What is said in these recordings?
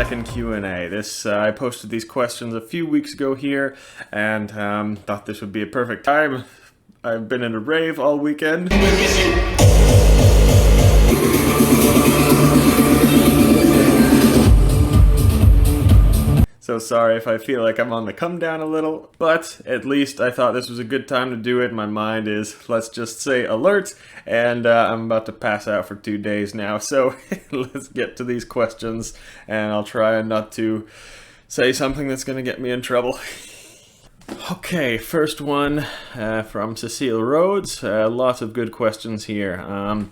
second Q&A. I posted these questions a few weeks ago here, and thought this would be a perfect time. I've been in a rave all weekend. So sorry if I feel like I'm on the come down a little, but at least I thought this was a good time to do it. My mind is, let's just say, alert, and I'm about to pass out for 2 days now, so let's get to these questions, and I'll try not to say something that's going to get me in trouble. Okay, first one from Cecile Rhodes. Lots of good questions here.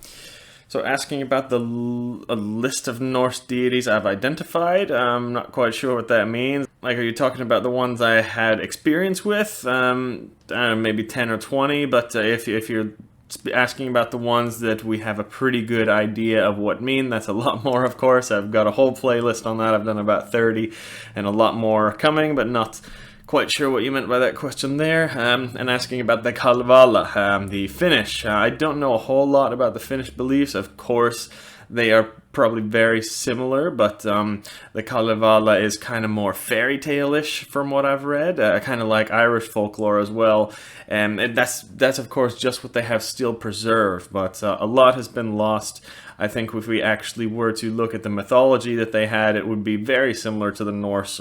So asking about a list of Norse deities I've identified. I'm not quite sure what that means. Like, are you talking about the ones I had experience with? I don't know, maybe 10 or 20, but if you're asking about the ones that we have a pretty good idea of what mean, that's a lot more, of course. I've got a whole playlist on that. I've done about 30, and a lot more coming, but not quite sure what you meant by that question there. And asking about the Kalevala, the Finnish. I don't know a whole lot about the Finnish beliefs. Of course, they are probably very similar, but the Kalevala is kind of more fairy tale-ish from what I've read, kind of like Irish folklore as well. And that's of course just what they have still preserved, but a lot has been lost. I think if we actually were to look at the mythology that they had, it would be very similar to the Norse.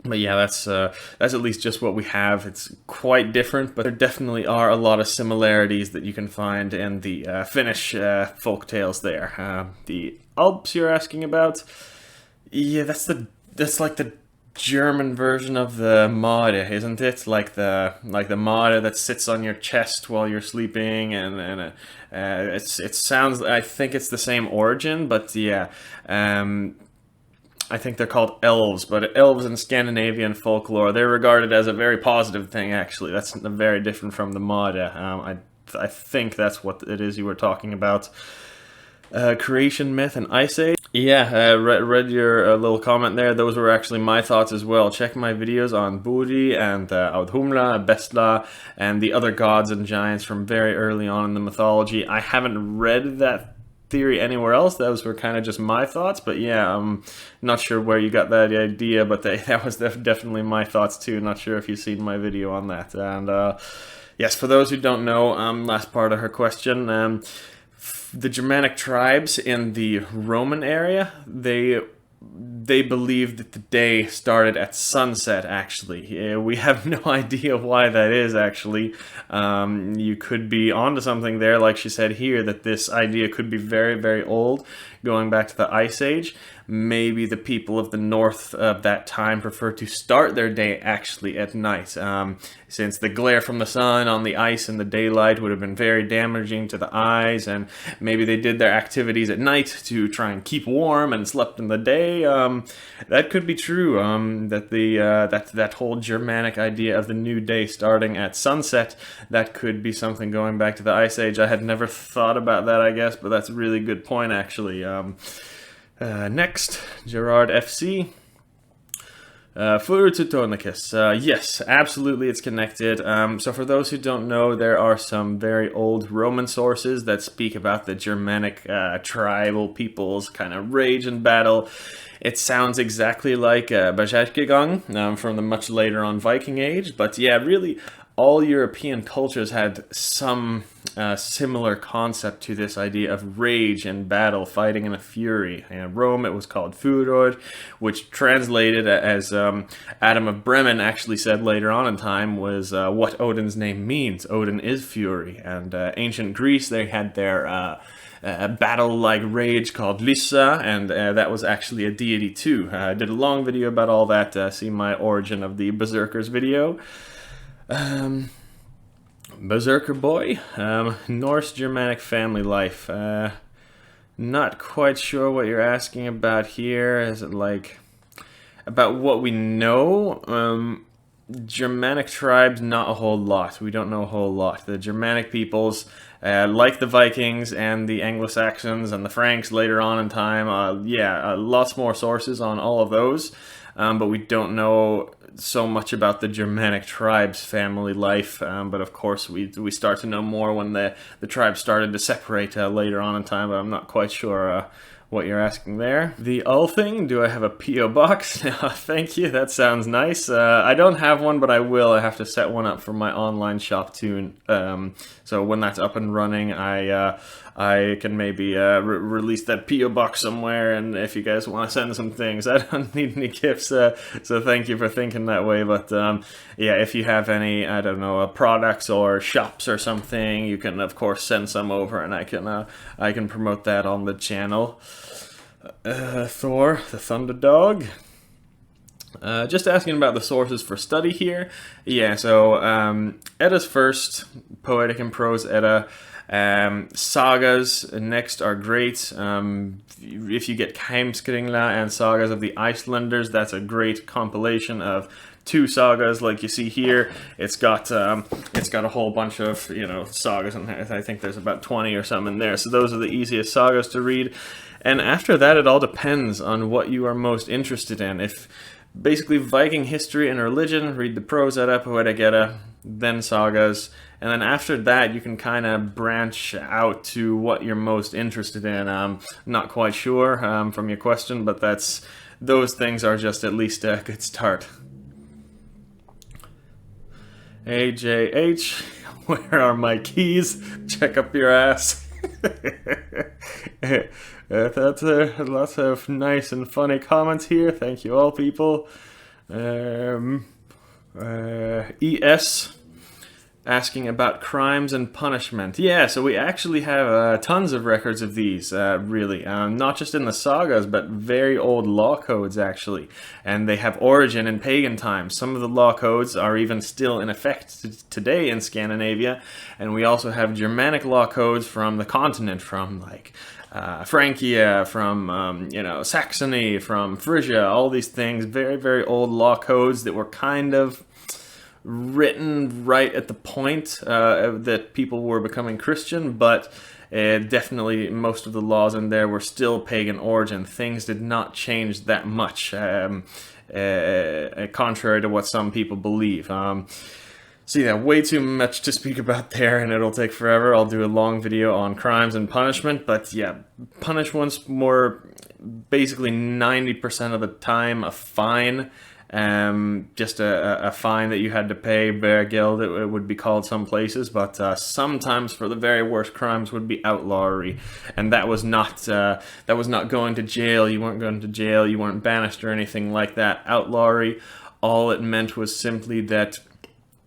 But yeah, that's at least just what we have. It's quite different, but there definitely are a lot of similarities that you can find in the Finnish folk tales there. The Elves you're asking about? Yeah, that's like the German version of the Made, isn't it? Like the Made that sits on your chest while you're sleeping, and it sounds. I think it's the same origin, but yeah. I think they're called Elves, but Elves in Scandinavian folklore, they're regarded as a very positive thing, actually. That's very different from the Made. I think that's what it is you were talking about. Creation myth and Ice Age. Yeah, read your little comment there. Those were actually my thoughts as well. Check my videos on Buri and Audhumla, Bestla, and the other gods and giants from very early on in the mythology. I haven't read that theory anywhere else. Those were kind of just my thoughts, but yeah, I'm not sure where you got that idea, but that was definitely my thoughts too. Not sure if you've seen my video on that. And yes, for those who don't know, last part of her question, the Germanic tribes in the Roman area, they believe that the day started at sunset, actually. We have no idea why that is, actually. You could be onto something there, like she said here, that this idea could be very, very old, going back to the Ice Age. Maybe the people of the north of that time prefer to start their day actually at night, since the glare from the sun on the ice in the daylight would have been very damaging to the eyes, and maybe they did their activities at night to try and keep warm and slept in the day. That could be true, that whole Germanic idea of the new day starting at sunset, that could be something going back to the Ice Age. I had never thought about that, I guess, but that's a really good point, actually. Next, Gerard FC. Yes, absolutely it's connected. So for those who don't know, there are some very old Roman sources that speak about the Germanic tribal peoples kind of rage and battle. It sounds exactly like Berserkergang from the much later on Viking Age, but yeah, really all European cultures had some similar concept to this idea of rage and battle, fighting in a fury. In Rome, it was called furor, which translated as Adam of Bremen actually said later on in time was what Odin's name means. Odin is fury. And ancient Greece, they had their battle-like rage called Lyssa, and that was actually a deity too. I did a long video about all that. See my Origin of the Berserkers video. Berserker Boy, Norse Germanic family life. Not quite sure what you're asking about here. Is it like about what we know? Germanic tribes, not a whole lot. We don't know a whole lot. The Germanic peoples, like the Vikings and the Anglo-Saxons and the Franks later on in time, lots more sources on all of those, but we don't know so much about the Germanic tribes' family life, but of course we start to know more when the tribes started to separate later on in time, but I'm not quite sure what you're asking there. The Ull thing, do I have a P.O. box? No, thank you, that sounds nice. I don't have one, but I will. I have to set one up for my online shop too. So when that's up and running, I can maybe release that P.O. box somewhere, and if you guys want to send some things, I don't need any gifts, so thank you for thinking that way. But yeah, if you have any, I don't know, products or shops or something, you can of course send some over, and I can promote that on the channel. Thor, the Thunderdog. Just asking about the sources for study here. Yeah, so Edda's first, Poetic and Prose Edda. Sagas next are great. If you get Heimskringla and Sagas of the Icelanders, that's a great compilation of 2 sagas like you see here. It's got a whole bunch of, you know, sagas, and I think there's about 20 or something in there. So those are the easiest sagas to read. And after that, it all depends on what you are most interested in. If basically Viking history and religion, read the Prose Edda, Poetic Edda, then Sagas, and then after that you can kind of branch out to what you're most interested in. Not quite sure from your question, but those things are just at least a good start. AJH, where are my keys? Check up your ass. That's lots of nice and funny comments here. Thank you all, people. ES asking about crimes and punishment. Yeah, so we actually have tons of records of these, really. Not just in the sagas, but very old law codes, actually. And they have origin in pagan times. Some of the law codes are even still in effect today in Scandinavia. And we also have Germanic law codes from the continent, from like Francia, from Saxony, from Frisia, all these things. Very, very old law codes that were kind of written right at the point that people were becoming Christian, but definitely most of the laws in there were still pagan origin. Things did not change that much, contrary to what some people believe. So yeah, way too much to speak about there, and it'll take forever. I'll do a long video on crimes and punishment, but yeah, punishment's more basically 90% of the time a fine. Just a fine that you had to pay, Bergild, it would be called some places, but sometimes for the very worst crimes would be outlawry, and that was not going to jail. You weren't going to jail, you weren't banished or anything like that. Outlawry, all it meant was simply that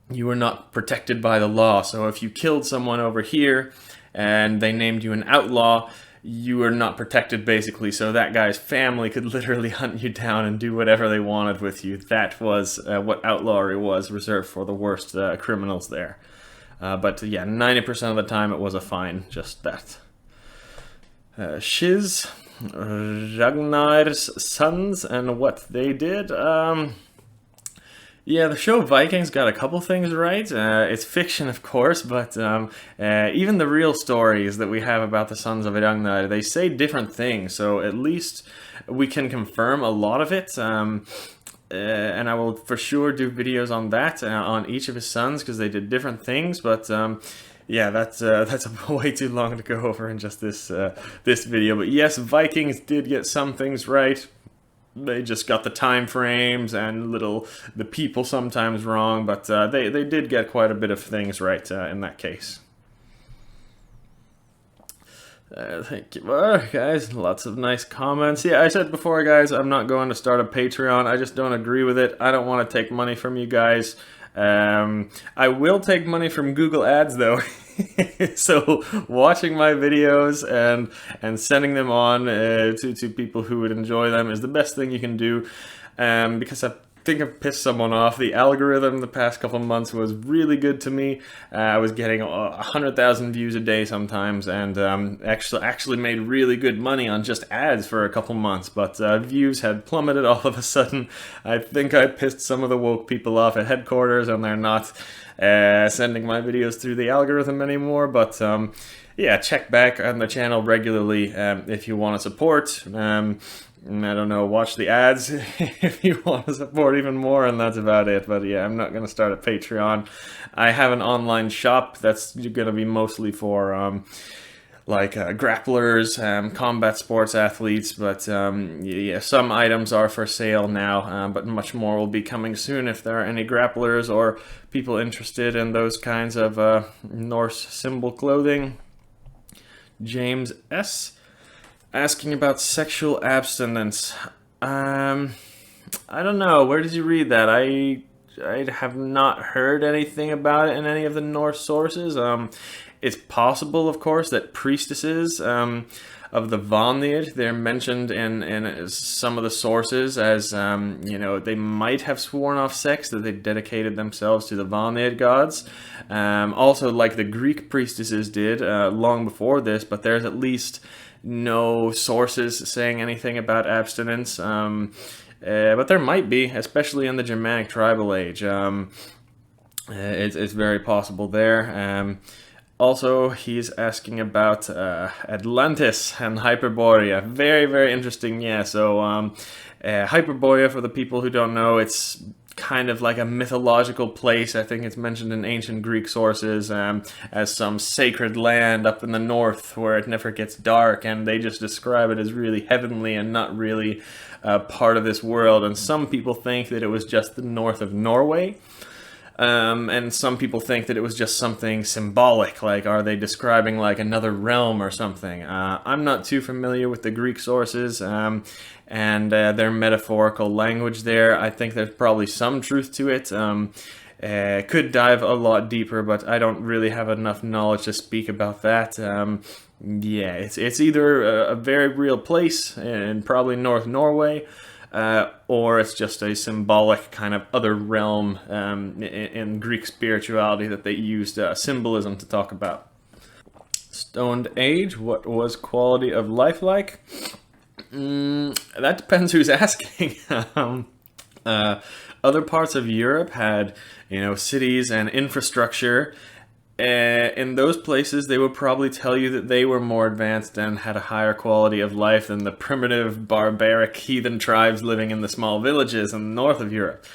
you were not protected by the law. So if you killed someone over here and they named you an outlaw, you were not protected, basically, so that guy's family could literally hunt you down and do whatever they wanted with you. That was what outlawry was, reserved for the worst criminals there. But yeah, 90% of the time it was a fine, just that. Shiz, Ragnar's sons and what they did. Yeah, the show Vikings got a couple things right. It's fiction, of course, but even the real stories that we have about the sons of Ragnar, they say different things, so at least we can confirm a lot of it. And I will for sure do videos on that, on each of his sons, because they did different things, but yeah, that's way too long to go over in just this video. But yes, Vikings did get some things right. They just got the time frames and the people sometimes wrong, but they did get quite a bit of things right in that case. Thank you, guys. Lots of nice comments. Yeah, I said before, guys, I'm not going to start a Patreon. I just don't agree with it. I don't want to take money from you guys. I will take money from Google Ads, though. So watching my videos and sending them on to people who would enjoy them is the best thing you can do, because I think I've pissed someone off. The algorithm the past couple months was really good to me. I was getting 100,000 views a day sometimes, and actually made really good money on just ads for a couple months, but views had plummeted all of a sudden. I think I pissed some of the woke people off at headquarters, and they're not sending my videos through the algorithm anymore, but yeah, check back on the channel regularly if you want to support. I don't know, watch the ads if you want to support even more, and that's about it. But yeah, I'm not going to start a Patreon. I have an online shop that's going to be mostly for like grapplers, combat sports athletes, but yeah, some items are for sale now, but much more will be coming soon if there are any grapplers or people interested in those kinds of Norse symbol clothing. James S. asking about sexual abstinence. I don't know. Where did you read that? I have not heard anything about it in any of the Norse sources. It's possible, of course, that priestesses of the Vanir, they're mentioned in some of the sources as, they might have sworn off sex, that they dedicated themselves to the Vanir gods. Also, like the Greek priestesses did long before this, but there's at least no sources saying anything about abstinence. But there might be, especially in the Germanic tribal age. It's very possible there. Also, he's asking about Atlantis and Hyperborea. Very, very interesting. Yeah, so Hyperborea, for the people who don't know, it's kind of like a mythological place. I think it's mentioned in ancient Greek sources as some sacred land up in the north where it never gets dark, and they just describe it as really heavenly and not really part of this world. And some people think that it was just the north of Norway. And some people think that it was just something symbolic, like are they describing like another realm or something? I'm not too familiar with the Greek sources and their metaphorical language there. I think there's probably some truth to it. Could dive a lot deeper, but I don't really have enough knowledge to speak about that. Yeah, it's either a very real place in probably North Norway, or it's just a symbolic kind of other realm in Greek spirituality that they used symbolism to talk about. Stoned Age, what was quality of life like? That depends who's asking. Other parts of Europe had, cities and infrastructure. In those places, they would probably tell you that they were more advanced and had a higher quality of life than the primitive, barbaric, heathen tribes living in the small villages in the north of Europe.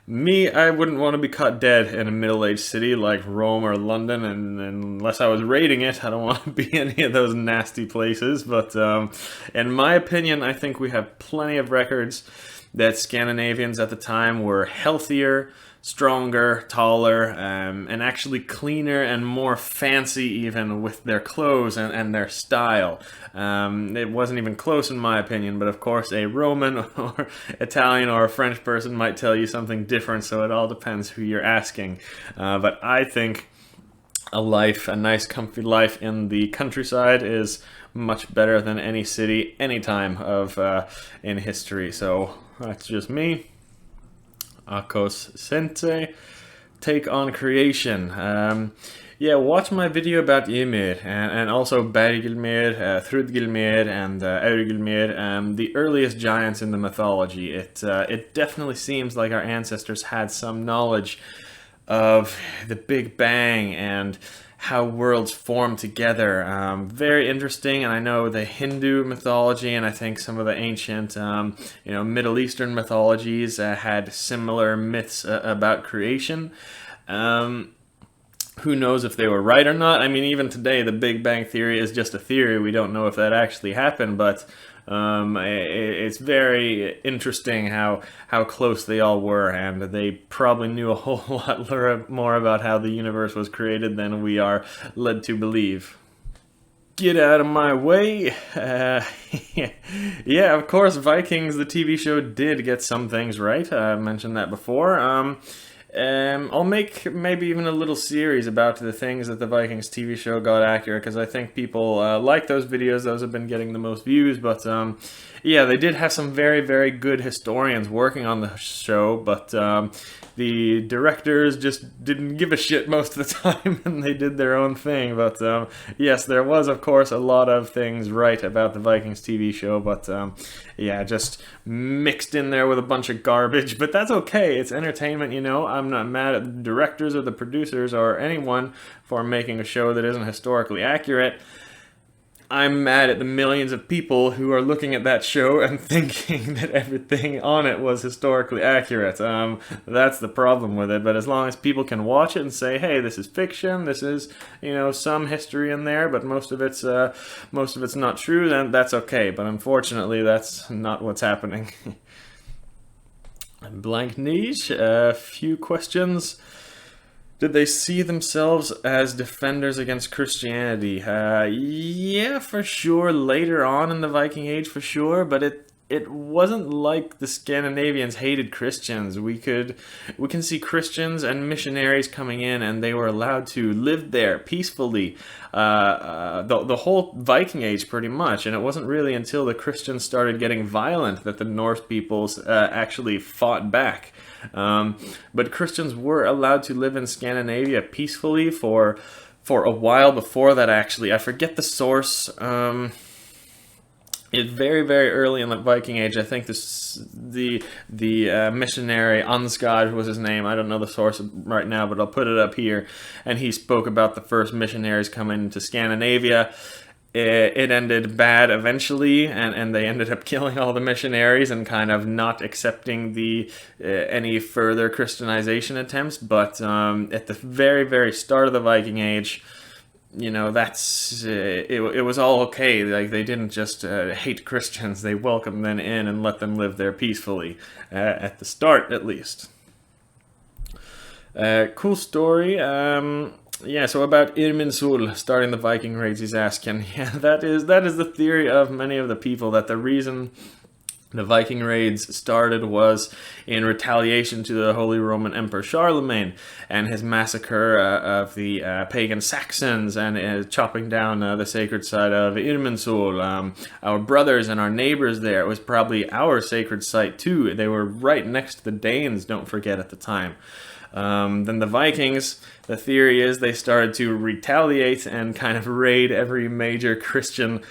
Me, I wouldn't want to be caught dead in a middle-aged city like Rome or London, and unless I was raiding it, I don't want to be any of those nasty places. But in my opinion, I think we have plenty of records that Scandinavians at the time were healthier, stronger, taller, and actually cleaner and more fancy even with their clothes and their style. It wasn't even close in my opinion, but of course a Roman or Italian or a French person might tell you something different, so it all depends who you're asking. But I think a nice comfy life in the countryside is much better than any city, any time in history. So that's just me. Akos Sensei, take on creation. Watch my video about Ymir and also Bergilmir, Thrudgilmir, and Aurgilmir, the earliest giants in the mythology. It definitely seems like our ancestors had some knowledge of the Big Bang and how worlds form together. Very interesting, and I know the Hindu mythology and I think some of the ancient, Middle Eastern mythologies had similar myths about creation. Who knows if they were right or not? I mean, even today, the Big Bang Theory is just a theory. We don't know if that actually happened, but it's very interesting how close they all were, and they probably knew a whole lot more about how the universe was created than we are led to believe. Get out of my way. Yeah, of course, Vikings, the TV show, did get some things right. I mentioned that before. I'll make maybe even a little series about the things that the Vikings TV show got accurate, because I think people like those videos. Those have been getting the most views, but yeah, they did have some very, very good historians working on the show, but the directors just didn't give a shit most of the time, and they did their own thing. But yes, there was, of course, a lot of things right about the Vikings TV show, but yeah, just mixed in there with a bunch of garbage. But that's okay, it's entertainment, I'm not mad at the directors or the producers or anyone for making a show that isn't historically accurate. I'm mad at the millions of people who are looking at that show and thinking that everything on it was historically accurate. That's the problem with it. But as long as people can watch it and say, hey, this is fiction, this is, you know, some history in there, but most of it's not true, then that's okay. But unfortunately, that's not what's happening. Blank niche, a few questions. Did they see themselves as defenders against Christianity? Yeah, for sure. Later on in the Viking Age, for sure. But it wasn't like the Scandinavians hated Christians. We can see Christians and missionaries coming in, and they were allowed to live there peacefully. The whole Viking Age, pretty much. And it wasn't really until the Christians started getting violent that the Norse peoples actually fought back. But Christians were allowed to live in Scandinavia peacefully for a while before that, actually. I forget the source. It's very, very early in the Viking Age. I think the missionary, Ansgar was his name. I don't know the source right now, but I'll put it up here. And he spoke about the first missionaries coming to Scandinavia. It ended bad eventually, and they ended up killing all the missionaries and kind of not accepting any further Christianization attempts. But at the very, very start of the Viking Age, you know, it was all okay. Like, they didn't just hate Christians; they welcomed them in and let them live there peacefully at the start, at least. Cool story. Yeah, so about Irminsul starting the Viking raids, he's asking. Yeah, that is the theory of many of the people, that the reason the Viking raids started was in retaliation to the Holy Roman Emperor Charlemagne and his massacre of the pagan Saxons and chopping down the sacred site of Irminsul. Our brothers and our neighbors there, it was probably our sacred site too. They were right next to the Danes, don't forget, at the time. Then the Vikings, the theory is they started to retaliate and kind of raid every major Christian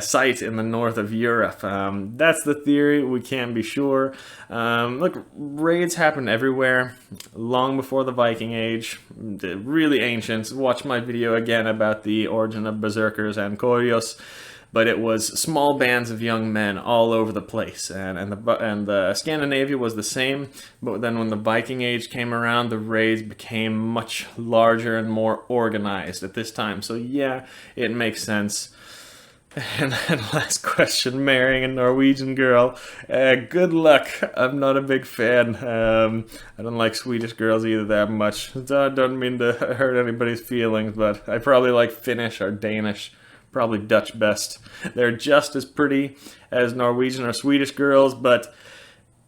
site in the north of Europe. That's the theory. We can't be sure. Look, raids happened everywhere long before the Viking Age. Really ancient. Watch my video again about the origin of berserkers and koryos. But it was small bands of young men all over the place, and the Scandinavia was the same. But then when the Viking Age came around, the raids became much larger and more organized at this time. So yeah, it makes sense. And then last question, marrying a Norwegian girl. Good luck. I'm not a big fan. I don't like Swedish girls either that much. Don't mean to hurt anybody's feelings, but I probably like Finnish or Danish. Probably Dutch best. They're just as pretty as Norwegian or Swedish girls, but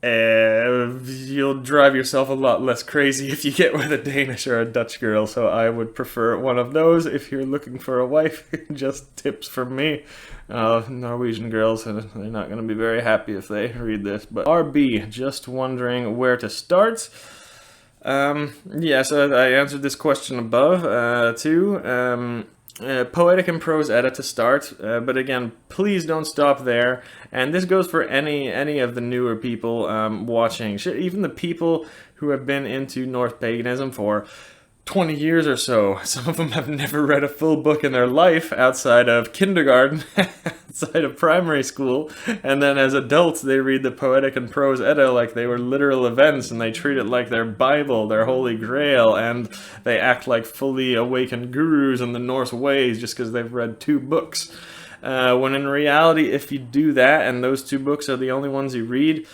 you'll drive yourself a lot less crazy if you get with a Danish or a Dutch girl, so I would prefer one of those if you're looking for a wife. Just tips from me. Norwegian girls, they're not going to be very happy if they read this. But RB, just wondering where to start. Yeah, so I answered this question above, too. Poetic and Prose Edda to start, but again, please don't stop there. And this goes for any of the newer people watching. Even the people who have been into Norse paganism for 20 years or so. Some of them have never read a full book in their life outside of kindergarten, outside of primary school, and then as adults they read the Poetic and Prose Edda like they were literal events, and they treat it like their Bible, their holy grail, and they act like fully awakened gurus in the Norse ways just because they've read 2 books. When in reality, if you do that and those 2 books are the only ones you read,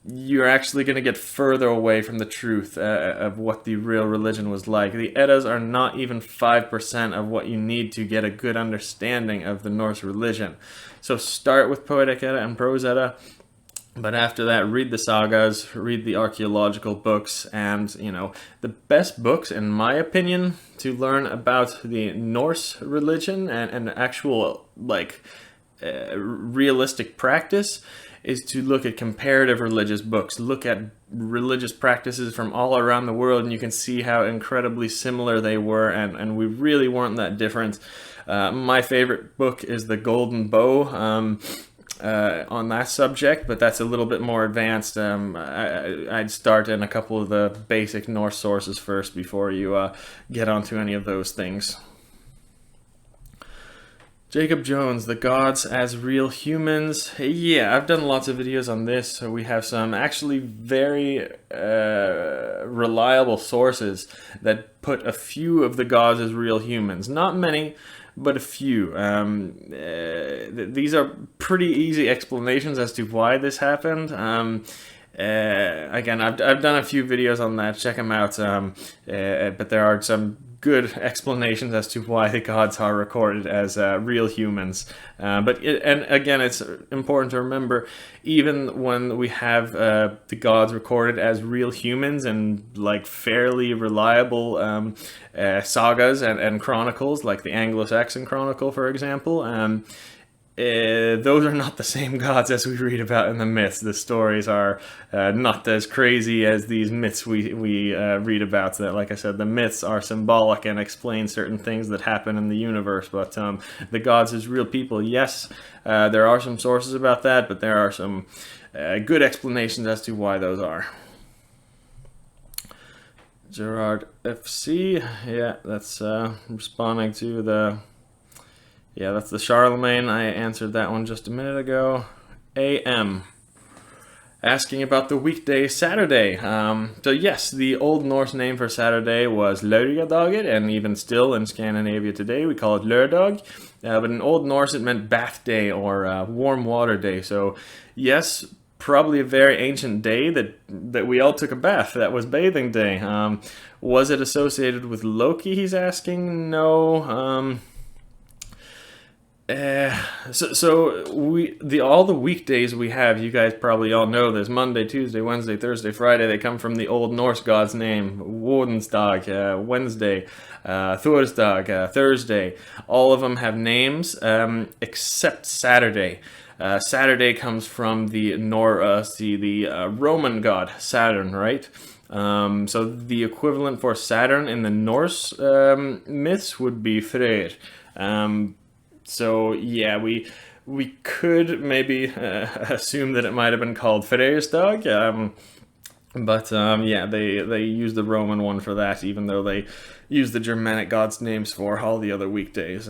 you're actually going to get further away from the truth of what the real religion was like. The Eddas are not even 5% of what you need to get a good understanding of the Norse religion. So start with Poetic Edda and Prose Edda, but after that, read the Sagas, read the archaeological books, and, you know, the best books, in my opinion, to learn about the Norse religion and actual, like, realistic practice is to look at comparative religious books. Look at religious practices from all around the world, and you can see how incredibly similar they were, and we really weren't that different. My favorite book is The Golden Bough on that subject, but that's a little bit more advanced. I'd start in a couple of the basic Norse sources first before you get onto any of those things. Jacob Jones, the gods as real humans. Yeah, I've done lots of videos on this. So we have some actually very reliable sources that put a few of the gods as real humans. Not many, but a few. These are pretty easy explanations as to why this happened. Again, I've done a few videos on that. Check them out. But there are some good explanations as to why the gods are recorded as real humans. And again, it's important to remember, even when we have the gods recorded as real humans and like fairly reliable sagas and chronicles, like the Anglo-Saxon Chronicle, for example, those are not the same gods as we read about in the myths. The stories are not as crazy as these myths we read about. That, like I said, the myths are symbolic and explain certain things that happen in the universe. But the gods as real people, yes, there are some sources about that, but there are some good explanations as to why those are. Gerard FC, yeah, that's responding to the... Yeah, that's the Charlemagne. I answered that one just a minute ago. AM. Asking about the weekday Saturday. So yes, the Old Norse name for Saturday was Laugardagr, and even still in Scandinavia today we call it Lørdag. But in Old Norse it meant bath day or warm water day. So yes, probably a very ancient day that we all took a bath. That was bathing day. Was it associated with Loki, he's asking? No. All the weekdays we have, you guys probably all know this: Monday, Tuesday, Wednesday, Thursday, Friday. They come from the Old Norse god's name: Wodenstag, Wednesday, Thorsdag, Thursday. All of them have names except Saturday. Saturday comes from the Roman god Saturn, right? So the equivalent for Saturn in the Norse myths would be Freyr. So yeah, we could maybe assume that it might have been called Freyrstag, yeah, they use the Roman one for that, even though they use the Germanic gods' names for all the other weekdays.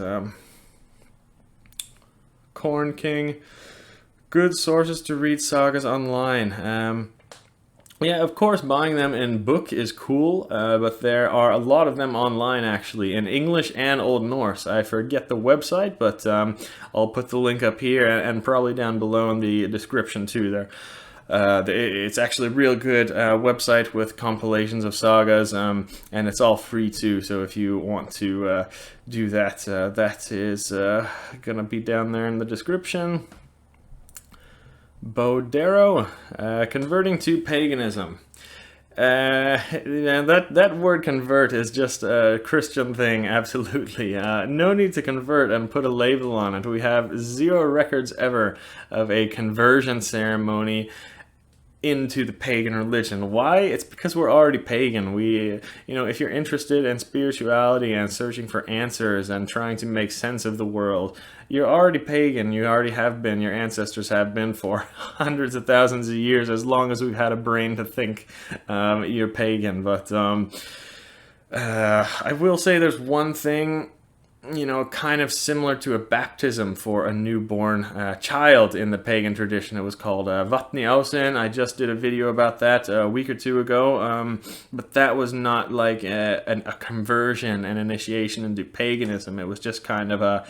Corn King, good sources to read sagas online. Yeah, of course, buying them in book is cool, but there are a lot of them online, actually, in English and Old Norse. I forget the website, but I'll put the link up here and probably down below in the description, too. There, it's actually a real good website with compilations of sagas, and it's all free, too. So if you want to do that, that is going to be down there in the description. Bodero, converting to paganism. That word convert is just a Christian thing, absolutely. No need to convert and put a label on it. We have 0 records ever of a conversion ceremony into the pagan religion. Why? It's because we're already pagan. If you're interested in spirituality and searching for answers and trying to make sense of the world, you're already pagan. You already have been. Your ancestors have been for hundreds of thousands of years. As long as we've had a brain to think, you're pagan. But I will say there's one thing, kind of similar to a baptism for a newborn child in the pagan tradition. It was called Vatniausen. I just did a video about that a week or 2 ago, but that was not like a conversion, an initiation into paganism. It was just kind of a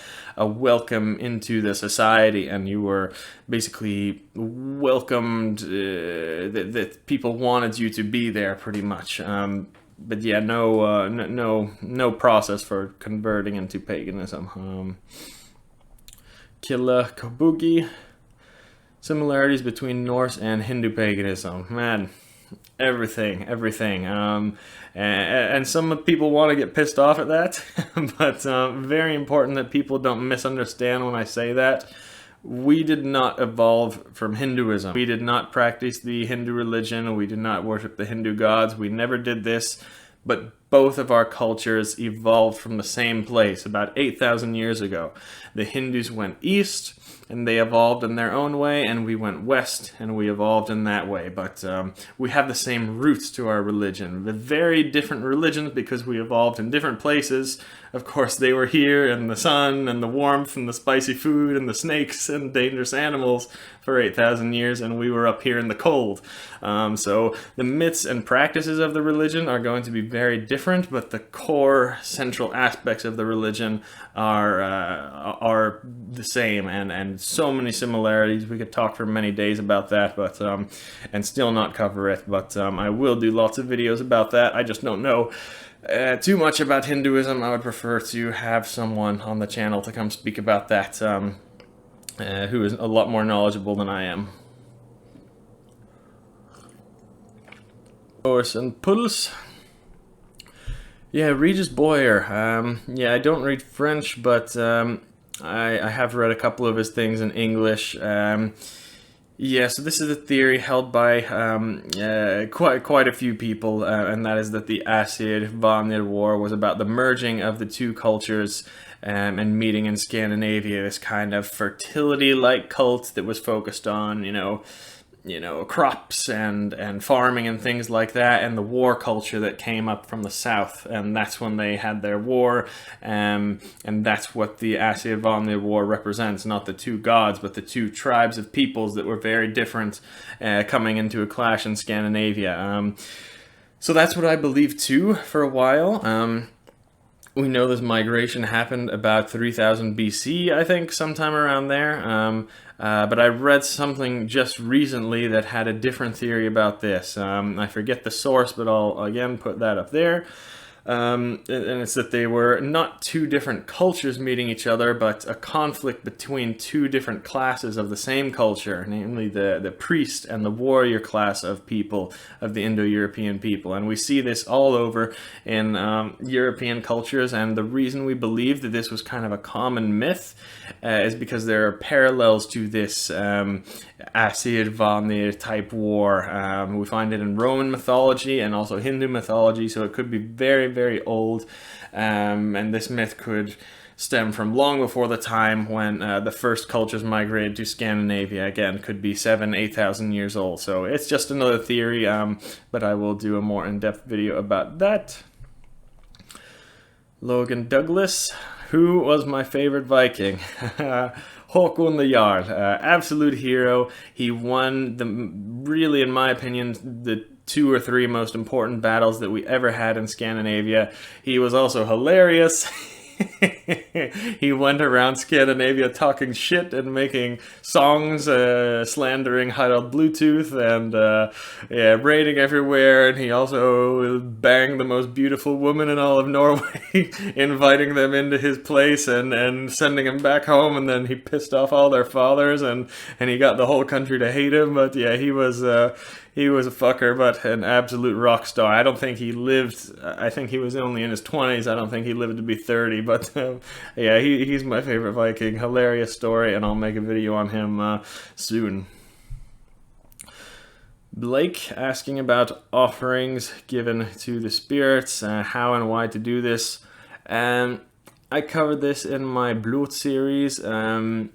welcome into the society, and you were basically welcomed, that people wanted you to be there, pretty much. But yeah, no process for converting into paganism. Killa Kobugi, similarities between Norse and Hindu paganism. Man, everything. And some people want to get pissed off at that, but very important that people don't misunderstand when I say that. We did not evolve from Hinduism. We did not practice the Hindu religion. We did not worship the Hindu gods. We never did this. But both of our cultures evolved from the same place about 8,000 years ago. The Hindus went east, and they evolved in their own way, and we went west, and we evolved in that way. But we have the same roots to our religion. The very different religions because we evolved in different places, of course, they were here in the sun and the warmth and the spicy food and the snakes and dangerous animals for 8,000 years, and we were up here in the cold. So the myths and practices of the religion are going to be very different, but the core central aspects of the religion are the same, and so many similarities. We could talk for many days about that, but and still not cover it. But I will do lots of videos about that. I just don't know too much about Hinduism. I would prefer to have someone on the channel to come speak about that, who is a lot more knowledgeable than I am. Norse and Puls. Yeah, Regis Boyer. Yeah, I don't read French, but I have read a couple of his things in English. Yeah, so this is a theory held by quite a few people, and that is that the Aesir-Vanir War was about the merging of the two cultures and meeting in Scandinavia, this kind of fertility-like cult that was focused on, you know, crops and farming and things like that, and the war culture that came up from the south, and that's when they had their war, and that's what the Aesir-Vanir War represents, not the two gods, but the two tribes of peoples that were very different, coming into a clash in Scandinavia. So that's what I believed too for a while. We know this migration happened about 3000 BC, I think, sometime around there. But I read something just recently that had a different theory about this. I forget the source, but I'll again put that up there. And it's that they were not two different cultures meeting each other, but a conflict between two different classes of the same culture, namely the priest and the warrior class of people, of the Indo-European people. And we see this all over in European cultures, and the reason we believe that this was kind of a common myth is because there are parallels to this Aesir-Vanir type war. We find it in Roman mythology and also Hindu mythology, so it could be very, very old, and this myth could stem from long before the time when the first cultures migrated to Scandinavia. Again, could be 7,000-8,000 years old. So it's just another theory, but I will do a more in-depth video about that. Logan Douglas. Who was my favorite Viking? Håkon the Jarl, absolute hero. He won really, in my opinion, the 2 or 3 most important battles that we ever had in Scandinavia. He was also hilarious. He went around Scandinavia talking shit and making songs, slandering Harald Bluetooth, and yeah, raiding everywhere. And he also banged the most beautiful woman in all of Norway, inviting them into his place and sending them back home. And then he pissed off all their fathers, and he got the whole country to hate him. But yeah, he was a fucker, but an absolute rock star. I don't think he lived, I think he was only in his 20s. I don't think he lived to be 30, but yeah, he's my favorite Viking. Hilarious story, and I'll make a video on him soon. Blake asking about offerings given to the spirits, how and why to do this. I covered this in my Blut series. Yeah,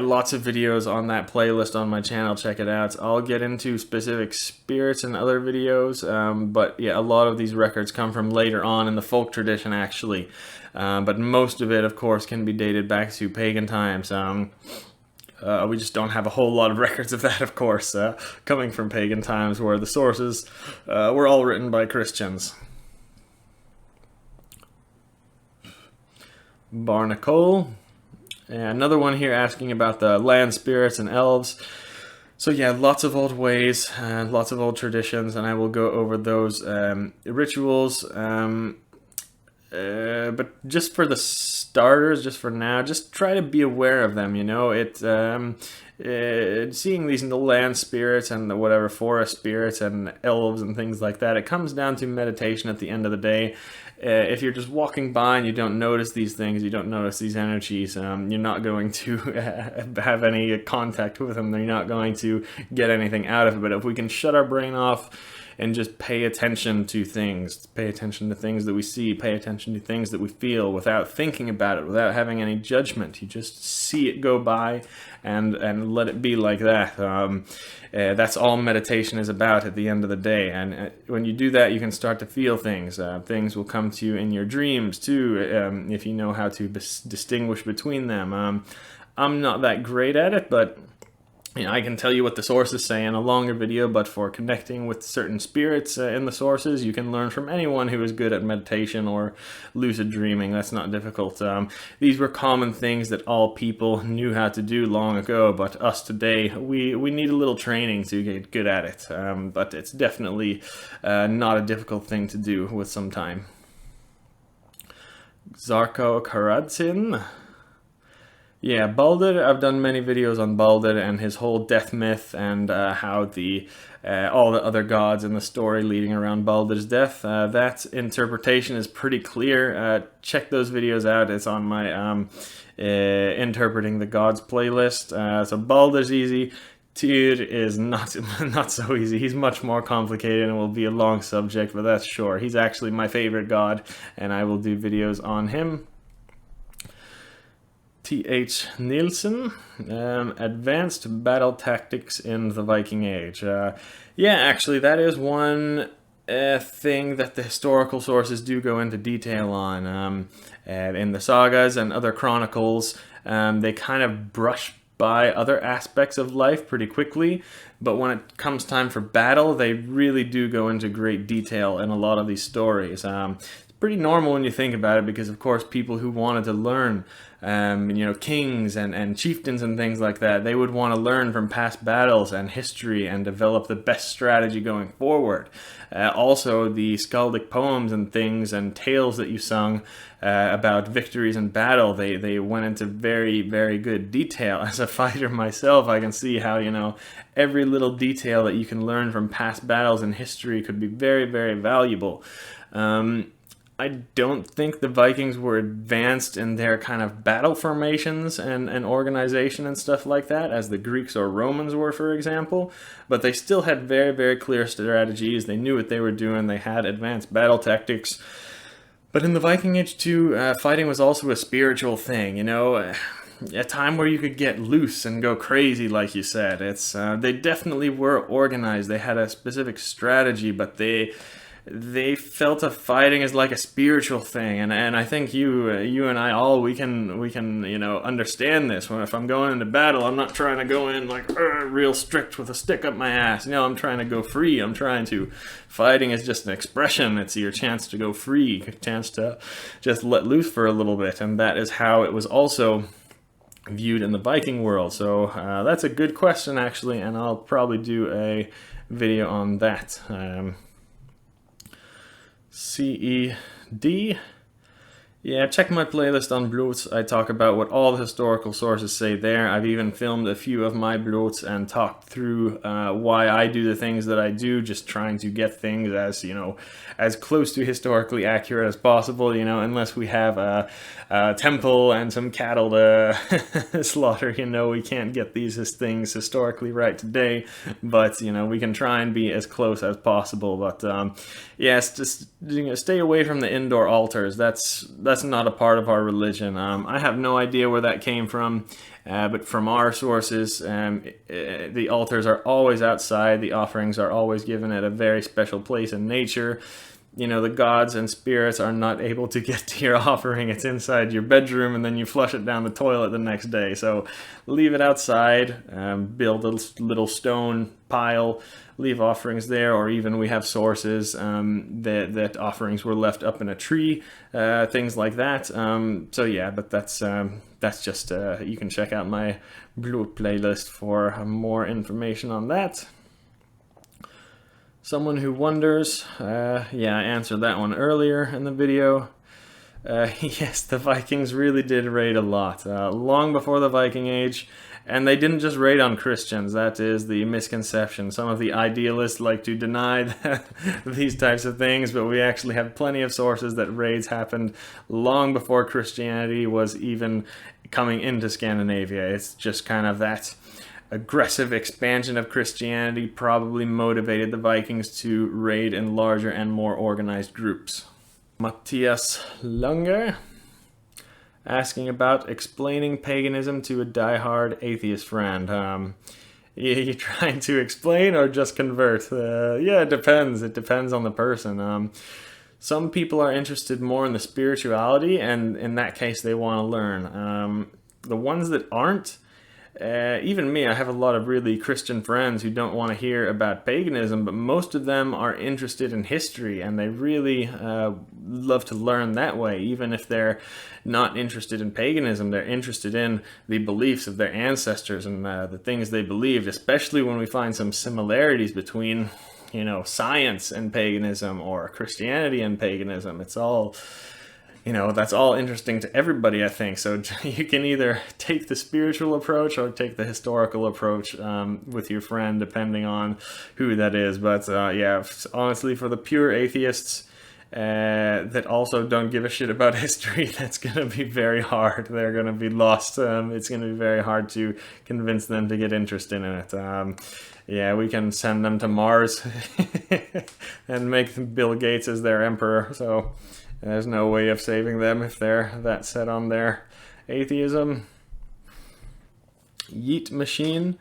lots of videos on that playlist on my channel. Check it out. I'll get into specific spirits in other videos, but yeah, a lot of these records come from later on in the folk tradition, actually. But most of it, of course, can be dated back to pagan times. We just don't have a whole lot of records of that, of course, coming from pagan times where the sources were all written by Christians. Barnacle. Another one here asking about the land spirits and elves. So yeah, lots of old ways, lots of old traditions, and I will go over those rituals. But just for the starters, just for now, just try to be aware of them, you know. Seeing these in the land spirits and the whatever forest spirits and elves and things like that, it comes down to meditation at the end of the day. If you're just walking by and you don't notice these things, you don't notice these energies, you're not going to have any contact with them. You're not going to get anything out of it. But if we can shut our brain off and just pay attention to things. Pay attention to things that we see, pay attention to things that we feel without thinking about it, without having any judgment. You just see it go by and let it be like that. That's all meditation is about at the end of the day. And when you do that, you can start to feel things. Things will come to you in your dreams too, if you know how to distinguish between them. I'm not that great at it, but I can tell you what the sources say in a longer video, but for connecting with certain spirits in the sources, you can learn from anyone who is good at meditation or lucid dreaming. That's not difficult. These were common things that all people knew how to do long ago, but us today, we need a little training to get good at it. But it's definitely not a difficult thing to do with some time. Zarko Karadzin. Yeah, Balder, I've done many videos on Balder and his whole death myth and how all the other gods in the story leading around Balder's death. That interpretation is pretty clear. Check those videos out. It's on my Interpreting the Gods playlist. So Balder's easy. Tyr is not so easy. He's much more complicated and will be a long subject, but that's sure. He's actually my favorite god, and I will do videos on him. T.H. Nielsen, Advanced Battle Tactics in the Viking Age. Yeah, actually, that is one thing that the historical sources do go into detail on. In the sagas and other chronicles, they kind of brush by other aspects of life pretty quickly, but when it comes time for battle, they really do go into great detail in a lot of these stories. Pretty normal when you think about it, because of course people who wanted to learn, kings and chieftains and things like that, they would want to learn from past battles and history and develop the best strategy going forward. Also, the skaldic poems and things and tales that you sung about victories in battle, they went into very, very good detail. As a fighter myself, I can see how, every little detail that you can learn from past battles in history could be very, very valuable. I don't think the Vikings were advanced in their kind of battle formations and organization and stuff like that, as the Greeks or Romans were, for example. But they still had very, very clear strategies. They knew what they were doing. They had advanced battle tactics. But in the Viking Age too, fighting was also a spiritual thing, a time where you could get loose and go crazy, like you said. They definitely were organized. They had a specific strategy, but they felt of fighting as like a spiritual thing, and I think you and I all we can understand this. If I'm going into battle, I'm not trying to go in like real strict with a stick up my ass. I'm trying to go free. Fighting is just an expression. It's your chance to go free, a chance to just let loose for a little bit, and that is how it was also viewed in the Viking world. So that's a good question actually, and I'll probably do a video on that. CED. Yeah, check my playlist on bloats. I talk about what all the historical sources say there. I've even filmed a few of my bloats and talked through why I do the things that I do, just trying to get things as close to historically accurate as possible, unless we have a temple and some cattle to slaughter, we can't get these things historically right today, but, we can try and be as close as possible. But, yes, just stay away from the indoor altars. That's not a part of our religion. I have no idea where that came from, but from our sources, the altars are always outside. The offerings are always given at a very special place in nature. The gods and spirits are not able to get to your offering. It's inside your bedroom, and then you flush it down the toilet the next day. So leave it outside, build a little stone pile, leave offerings there, or even we have sources that offerings were left up in a tree, things like that. So yeah, but that's just, you can check out my Blue playlist for more information on that. Someone who wonders, yeah, I answered that one earlier in the video. Yes, the Vikings really did raid a lot, long before the Viking Age, and they didn't just raid on Christians. That is the misconception. Some of the idealists like to deny these types of things, but we actually have plenty of sources that raids happened long before Christianity was even coming into Scandinavia. It's just kind of that aggressive expansion of Christianity probably motivated the Vikings to raid in larger and more organized groups. Matthias Lunger asking about explaining paganism to a diehard atheist friend. You trying to explain or just convert? Yeah, it depends. It depends on the person. Some people are interested more in the spirituality, and in that case, they want to learn. The ones that aren't, even me, I have a lot of really Christian friends who don't want to hear about paganism, but most of them are interested in history, and they really love to learn that way. Even if they're not interested in paganism, they're interested in the beliefs of their ancestors and the things they believed, especially when we find some similarities between, science and paganism, or Christianity and paganism. It's all... that's all interesting to everybody, I think. So you can either take the spiritual approach or take the historical approach with your friend, depending on who that is. But yeah, honestly, for the pure atheists that also don't give a shit about history, that's going to be very hard. They're going to be lost. It's going to be very hard to convince them to get interested in it. Yeah, we can send them to Mars and make Bill Gates as their emperor. So... there's no way of saving them if they're that set on their atheism. Yeet Machine.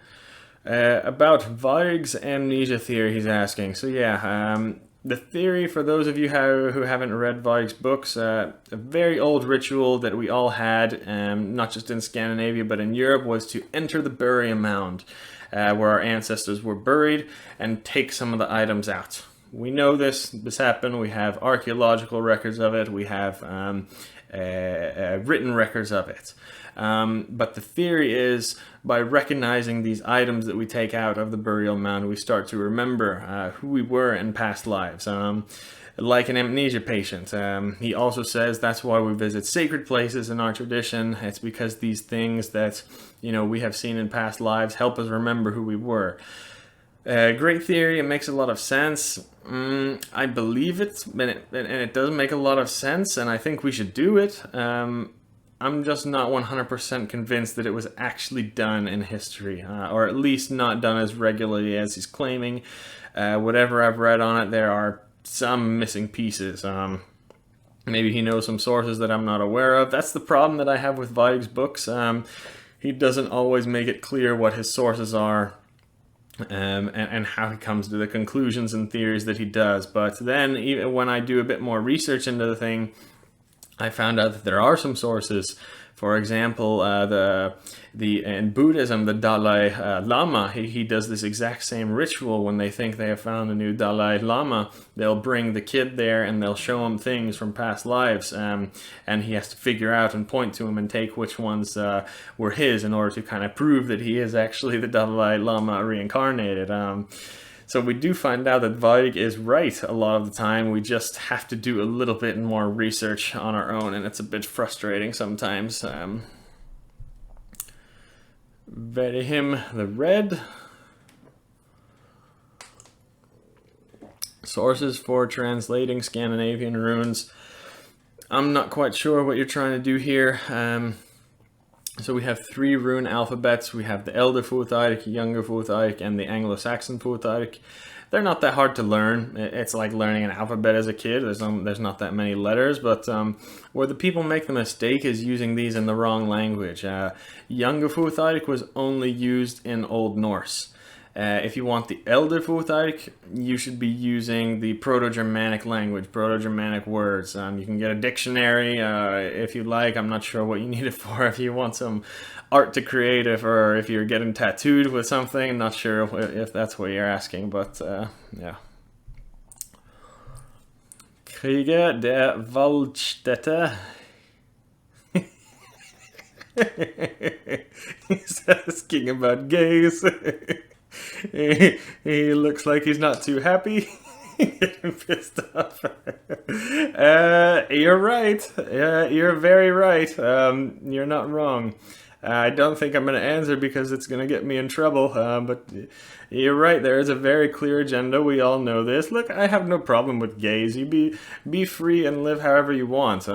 About Varg's amnesia theory, he's asking. So yeah, the theory, for those of you who haven't read Varg's books, a very old ritual that we all had, not just in Scandinavia but in Europe, was to enter the burial mound where our ancestors were buried and take some of the items out. We know this happened. We have archaeological records of it. We have written records of it. But the theory is, by recognizing these items that we take out of the burial mound, we start to remember who we were in past lives. Like an amnesia patient. He also says that's why we visit sacred places in our tradition. It's because these things that we have seen in past lives help us remember who we were. Great theory. It makes a lot of sense. I believe it, and it does make a lot of sense, and I think we should do it. I'm just not 100% convinced that it was actually done in history, or at least not done as regularly as he's claiming. Whatever I've read on it, there are some missing pieces. Maybe he knows some sources that I'm not aware of. That's the problem that I have with Varg's books. He doesn't always make it clear what his sources are. And how he comes to the conclusions and theories that he does. But then, even when I do a bit more research into the thing, I found out that there are some sources. For example, in Buddhism, the Dalai Lama, he does this exact same ritual. When they think they have found a new Dalai Lama, they'll bring the kid there and they'll show him things from past lives, and he has to figure out and point to him and take which ones were his in order to kind of prove that he is actually the Dalai Lama reincarnated. So we do find out that Varg is right a lot of the time. We just have to do a little bit more research on our own, and it's a bit frustrating sometimes. Verihim the Red. Sources for translating Scandinavian runes. I'm not quite sure what you're trying to do here. So we have 3 rune alphabets. We have the Elder Futhark, Younger Futhark, and the Anglo-Saxon Futhark. They're not that hard to learn. It's like learning an alphabet as a kid. There's not that many letters, but where the people make the mistake is using these in the wrong language. Younger Futhark was only used in Old Norse. If you want the Elder Futhark, you should be using the Proto-Germanic language, Proto-Germanic words. You can get a dictionary if you like. I'm not sure what you need it for. If you want some art to create, or if you're getting tattooed with something, I'm not sure if that's what you're asking, but yeah. Krieger der Waldstätte. He's asking about gays. He looks like he's not too happy. Getting pissed off. You're right. You're very right. You're not wrong. I don't think I'm going to answer because it's going to get me in trouble. But you're right. There is a very clear agenda. We all know this. Look, I have no problem with gays. You be free and live however you want.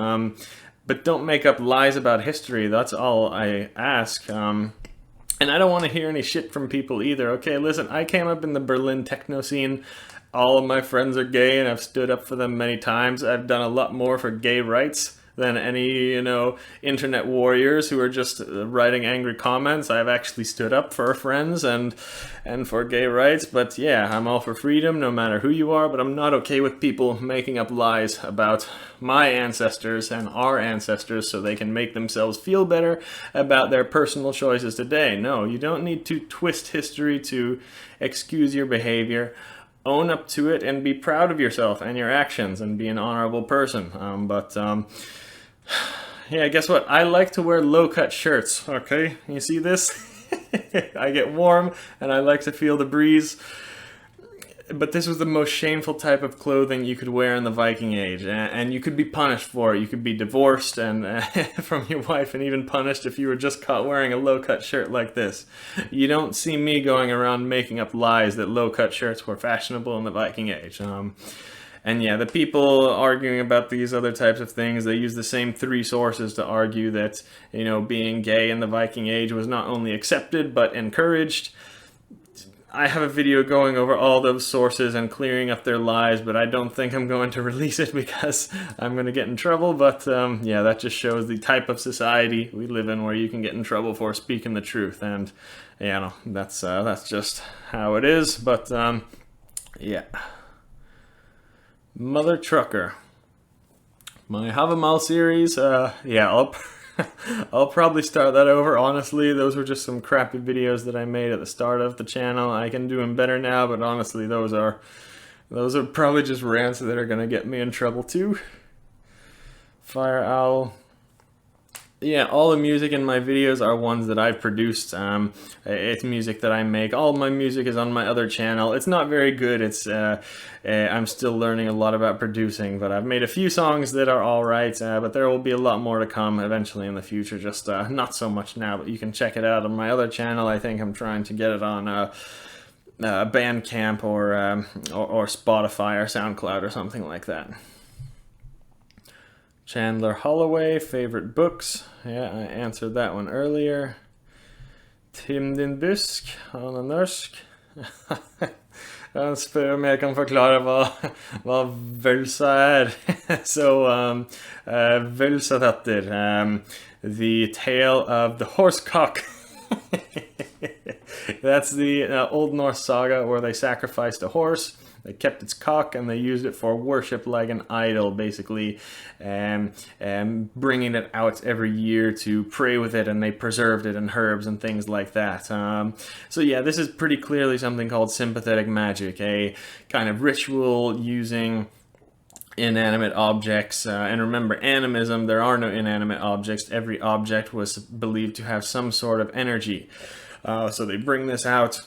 But don't make up lies about history. That's all I ask. And I don't want to hear any shit from people either. Okay, listen, I came up in the Berlin techno scene. All of my friends are gay, and I've stood up for them many times. I've done a lot more for gay rights than any, internet warriors who are just writing angry comments. I've actually stood up for friends and for gay rights. But yeah, I'm all for freedom, no matter who you are. But I'm not okay with people making up lies about my ancestors and our ancestors so they can make themselves feel better about their personal choices today. No, you don't need to twist history to excuse your behavior. Own up to it and be proud of yourself and your actions and be an honorable person. Yeah, guess what? I like to wear low-cut shirts, okay? You see this? I get warm and I like to feel the breeze. But this was the most shameful type of clothing you could wear in the Viking Age, and you could be punished for it. You could be divorced and from your wife, and even punished if you were just caught wearing a low-cut shirt like this. You don't see me going around making up lies that low-cut shirts were fashionable in the Viking Age. And yeah, the people arguing about these other types of things, they use the same three sources to argue that, being gay in the Viking Age was not only accepted, but encouraged. I have a video going over all those sources and clearing up their lies, but I don't think I'm going to release it because I'm going to get in trouble. But yeah, that just shows the type of society we live in where you can get in trouble for speaking the truth. And, that's just how it is. But, yeah. Mother Trucker. My Havamal series, I'll probably start that over. Honestly, those were just some crappy videos that I made at the start of the channel. I can do them better now, but honestly, those are probably just rants that are gonna get me in trouble too. Fire Owl. Yeah, all the music in my videos are ones that I've produced. It's music that I make. All my music is on my other channel. It's not very good. I'm still learning a lot about producing, but I've made a few songs that are alright, but there will be a lot more to come eventually in the future, just not so much now, but you can check it out on my other channel. I think I'm trying to get it on Bandcamp or Spotify or SoundCloud or something like that. Chandler Holloway, favorite books. Ja, I answered that one earlier. Tim din busk, han er norsk. Han spør om jeg kan forklare hva vølsa er. So, vølsadatter, the tale of the horsecock. That's the Old Norse saga where they sacrificed a horse. They kept its cock and they used it for worship like an idol, basically, and bringing it out every year to pray with it, and they preserved it in herbs and things like that. So yeah, this is pretty clearly something called sympathetic magic, a kind of ritual using inanimate objects. And remember, animism, there are no inanimate objects. Every object was believed to have some sort of energy. So they bring this out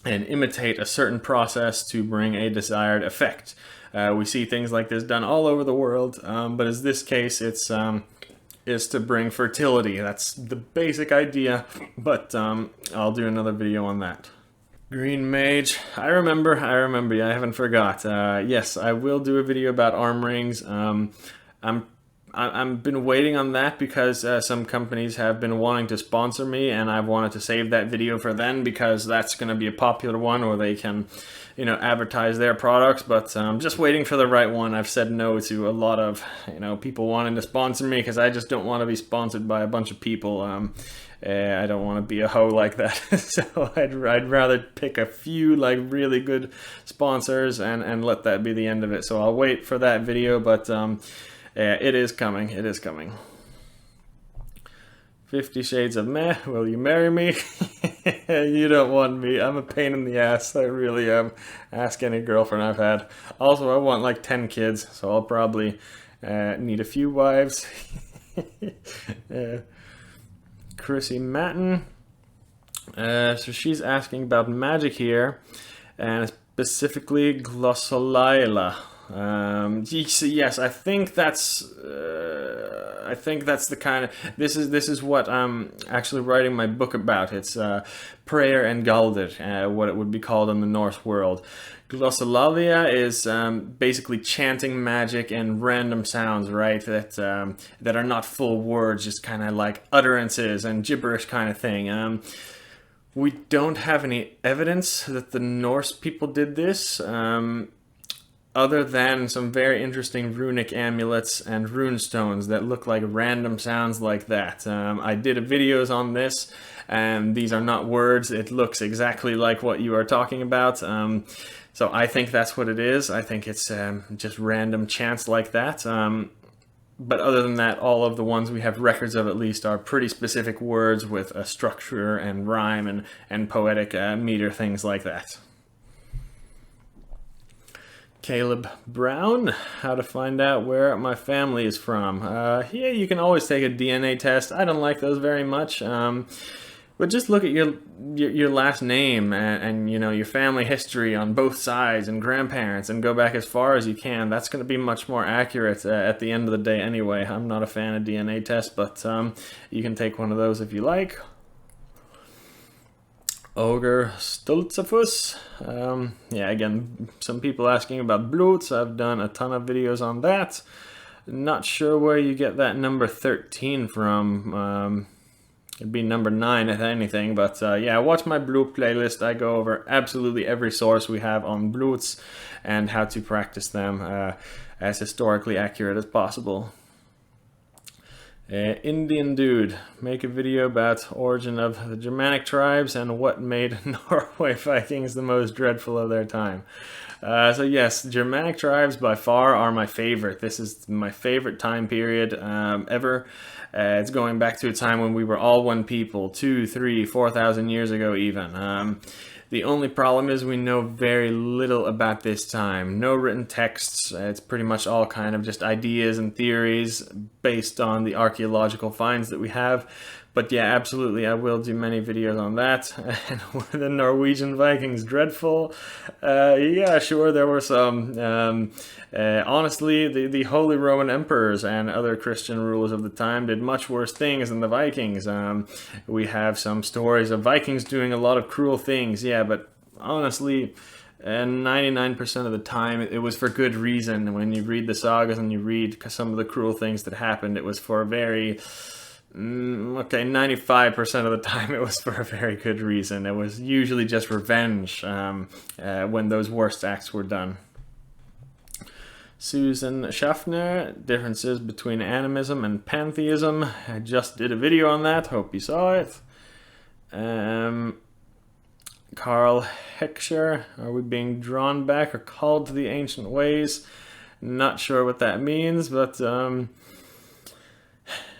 and imitate a certain process to bring a desired effect. We see things like this done all over the world, but in this case, it's to bring fertility. That's the basic idea, but I'll do another video on that. Green Mage, I remember, yeah, I haven't forgot. Yes, I will do a video about arm rings. I've been waiting on that because some companies have been wanting to sponsor me, and I've wanted to save that video for then because that's going to be a popular one where they can, advertise their products. But I'm just waiting for the right one. I've said no to a lot of, people wanting to sponsor me because I just don't want to be sponsored by a bunch of people. I don't want to be a hoe like that. So I'd rather pick a few like really good sponsors and let that be the end of it. So I'll wait for that video, but it is coming. It is coming. 50 Shades of Meh. Will you marry me? You don't want me. I'm a pain in the ass. I really am. Ask any girlfriend I've had. Also, I want like 10 kids, so I'll probably need a few wives. Chrissy Matten. So she's asking about magic here, and specifically glossolalia. Yes, I think that's the kind of this is what I'm actually writing my book about. It's prayer and galder, what it would be called in the Norse world. Glossolalia is basically chanting magic and random sounds, right? That are not full words, just kind of like utterances and gibberish kind of thing. We don't have any evidence that the Norse people did this, other than some very interesting runic amulets and rune stones that look like random sounds like that. I did videos on this, and these are not words. It looks exactly like what you are talking about. So I think that's what it is. I think it's just random chants like that. But other than that, all of the ones we have records of at least are pretty specific words with a structure and rhyme and poetic meter, things like that. Caleb Brown, how to find out where my family is from. Yeah, you can always take a DNA test. I don't like those very much. But just look at your last name and you know, your family history on both sides and grandparents, and go back as far as you can. That's going to be much more accurate at the end of the day anyway. I'm not a fan of DNA tests, but you can take one of those if you like. Ogre Stultzafus. Yeah, again, some people asking about Bloots. I've done a ton of videos on that. Not sure where you get that number 13 from. It'd be number 9 if anything, but yeah, watch my Bloot playlist. I go over absolutely every source we have on Bloots and how to practice them as historically accurate as possible. Indian dude, make a video about origin of the Germanic tribes and what made Norway Vikings the most dreadful of their time. So yes, Germanic tribes by far are my favorite. This is my favorite time period ever. It's going back to a time when we were all one people, 2, 3, 4,000 years ago even. The only problem is we know very little about this time. No written texts. It's pretty much all kind of just ideas and theories based on the archaeological finds that we have. But yeah, absolutely, I will do many videos on that. And were the Norwegian Vikings dreadful? Yeah, sure, there were some. Honestly, the Holy Roman Emperors and other Christian rulers of the time did much worse things than the Vikings. We have some stories of Vikings doing a lot of cruel things, yeah, but honestly, 99% of the time it was for good reason. When you read the Sagas and you read some of the cruel things that happened, it was for a very... okay, 95% of the time it was for a very good reason. It was usually just revenge when those worst acts were done. Susan Schaffner, differences between animism and pantheism. I just did a video on that, hope you saw it. Carl Heckscher, are we being drawn back or called to the ancient ways? Not sure what that means, but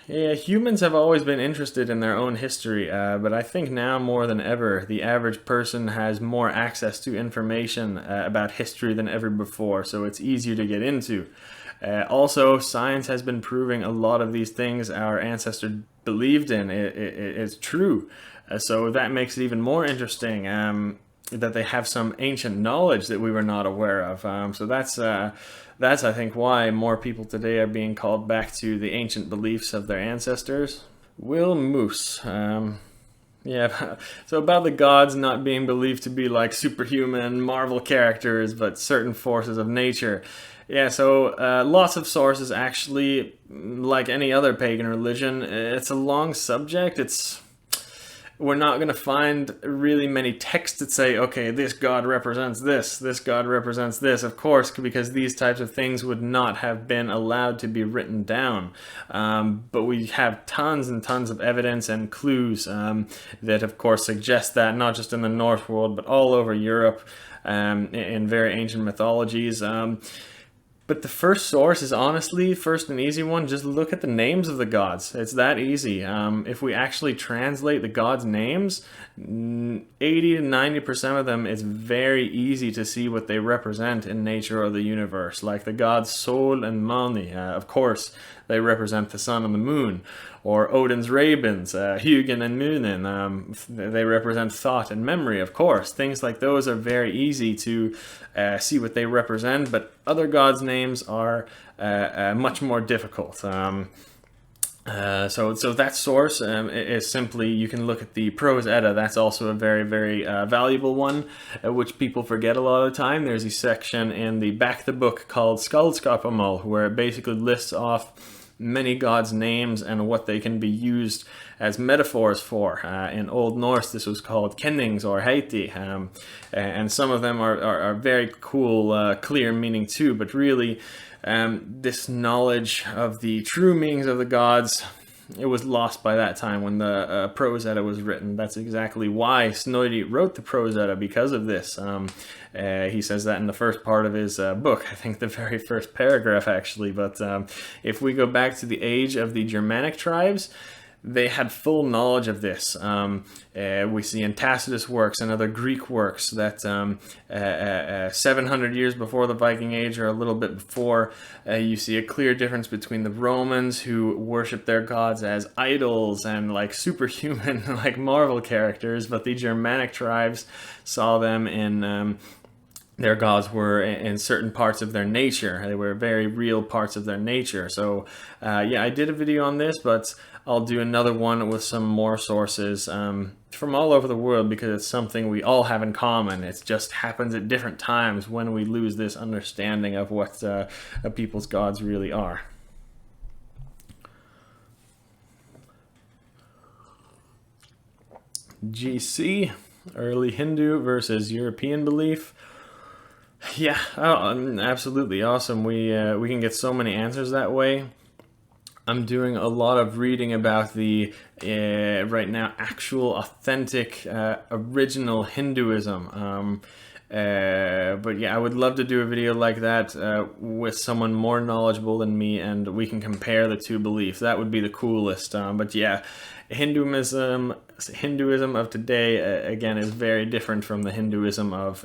yeah, humans have always been interested in their own history, but I think now more than ever, the average person has more access to information about history than ever before, so it's easier to get into. Also, science has been proving a lot of these things our ancestors believed in. It's true, so that makes it even more interesting that they have some ancient knowledge that we were not aware of. So that's, I think, why more people today are being called back to the ancient beliefs of their ancestors. Will Moose. Yeah, so about the gods not being believed to be like superhuman Marvel characters, but certain forces of nature. Yeah, so lots of sources actually, like any other pagan religion. It's a long subject. We're not going to find really many texts that say, okay, this god represents this god represents this, of course, because these types of things would not have been allowed to be written down. But we have tons and tons of evidence and clues that, of course, suggest that, not just in the Norse world, but all over Europe in very ancient mythologies. But the first source is honestly, first and easy one, just look at the names of the gods. It's that easy. If we actually translate the gods' names, 80 to 90% of them, it's very easy to see what they represent in nature or the universe. Like the gods Sol and Mani, of course, they represent the sun and the moon. Or Odin's ravens, Hugin and Munin, they represent thought and memory, of course. Things like those are very easy to see what they represent, but other gods' names are much more difficult. So that source is simply, you can look at the Prose Edda. That's also a very, very valuable one, which people forget a lot of the time. There's a section in the back of the book called Skaldskapamal, where it basically lists off many gods' names and what they can be used as metaphors for. In Old Norse, this was called kennings or heiti, and some of them are very cool, clear meaning too, but really this knowledge of the true meanings of the gods, it was lost by that time when the Prose Edda was written. That's exactly why Snorri wrote the Prose Edda, because of this. He says that in the first part of his book, I think the very first paragraph actually. But if we go back to the age of the Germanic tribes, they had full knowledge of this. We see in Tacitus' works and other Greek works that 700 years before the Viking Age, or a little bit before, you see a clear difference between the Romans, who worship their gods as idols and like superhuman, like Marvel characters, but the Germanic tribes saw them in their gods were in certain parts of their nature. They were very real parts of their nature. So yeah, I did a video on this, but I'll do another one with some more sources from all over the world, because it's something we all have in common. It just happens at different times when we lose this understanding of what a people's gods really are. GC, early Hindu versus European belief. Yeah, absolutely awesome. We can get so many answers that way. I'm doing a lot of reading about the, right now, actual, authentic, original Hinduism. But yeah, I would love to do a video like that with someone more knowledgeable than me, and we can compare the two beliefs. That would be the coolest. But yeah, Hinduism of today, again, is very different from the Hinduism of,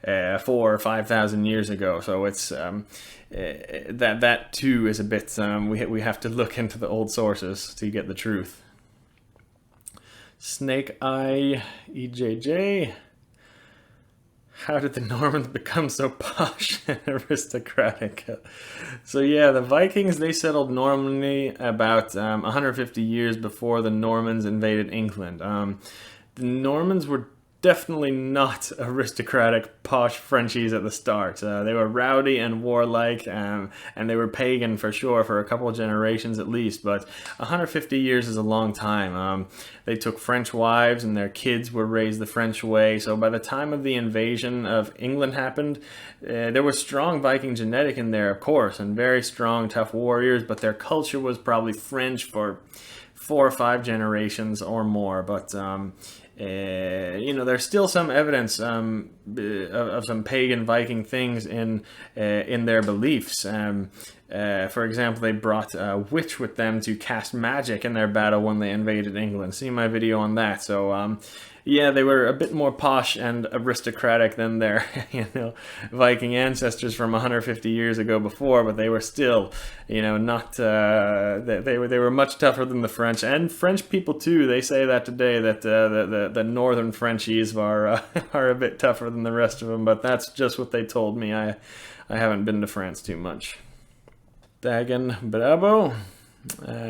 4,000 or 5,000 years ago. So it's that too is a bit, we have to look into the old sources to get the truth. Snake Eye EJJ. How did the Normans become so posh and aristocratic? So yeah, the Vikings, they settled Normandy about 150 years before the Normans invaded England. The Normans were definitely not aristocratic, posh Frenchies at the start. They were rowdy and warlike, and they were pagan for sure for a couple of generations at least, but 150 years is a long time. They took French wives, and their kids were raised the French way, so by the time of the invasion of England happened, there was strong Viking genetic in there, of course, and very strong, tough warriors, but their culture was probably French for 4 or 5 generations or more. But there's still some evidence of some pagan Viking things in their beliefs. For example, they brought a witch with them to cast magic in their battle when they invaded England. See my video on that. So yeah, they were a bit more posh and aristocratic than their Viking ancestors from 150 years ago before, but they were still not they were much tougher than the French, and French people too. They say that today, that the northern Frenchies are a bit tougher than the rest of them, but that's just what they told me. I haven't been to France too much. Dagan Bravo.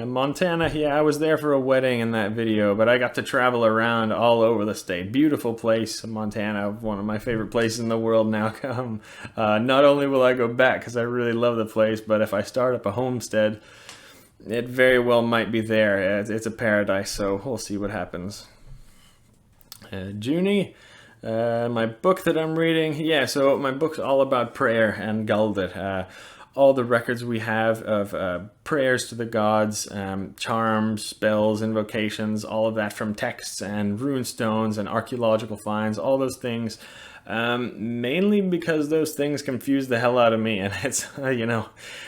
Montana, yeah, I was there for a wedding in that video, but I got to travel around all over the state. Beautiful place, Montana, one of my favorite places in the world now. Not only will I go back because I really love the place, but if I start up a homestead, it very well might be there. It's a paradise, so we'll see what happens. Junie, my book that I'm reading, yeah, so my book's all about prayer and Galdit. All the records we have of prayers to the gods, charms, spells, invocations, all of that from texts and rune stones and archaeological finds, all those things, mainly because those things confuse the hell out of me, and it's,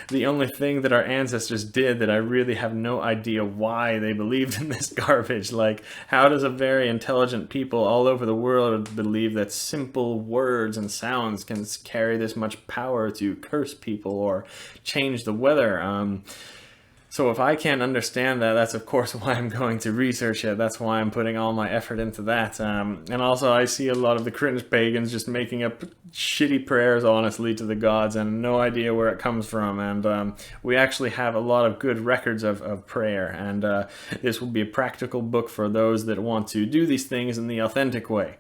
the only thing that our ancestors did that I really have no idea why they believed in this garbage. Like, how does a very intelligent people all over the world believe that simple words and sounds can carry this much power to curse people or change the weather? So if I can't understand that, that's of course why I'm going to research it. That's why I'm putting all my effort into that. And also I see a lot of the cringe pagans just making up shitty prayers, honestly, to the gods, and no idea where it comes from. And we actually have a lot of good records of prayer. And this will be a practical book for those that want to do these things in the authentic way.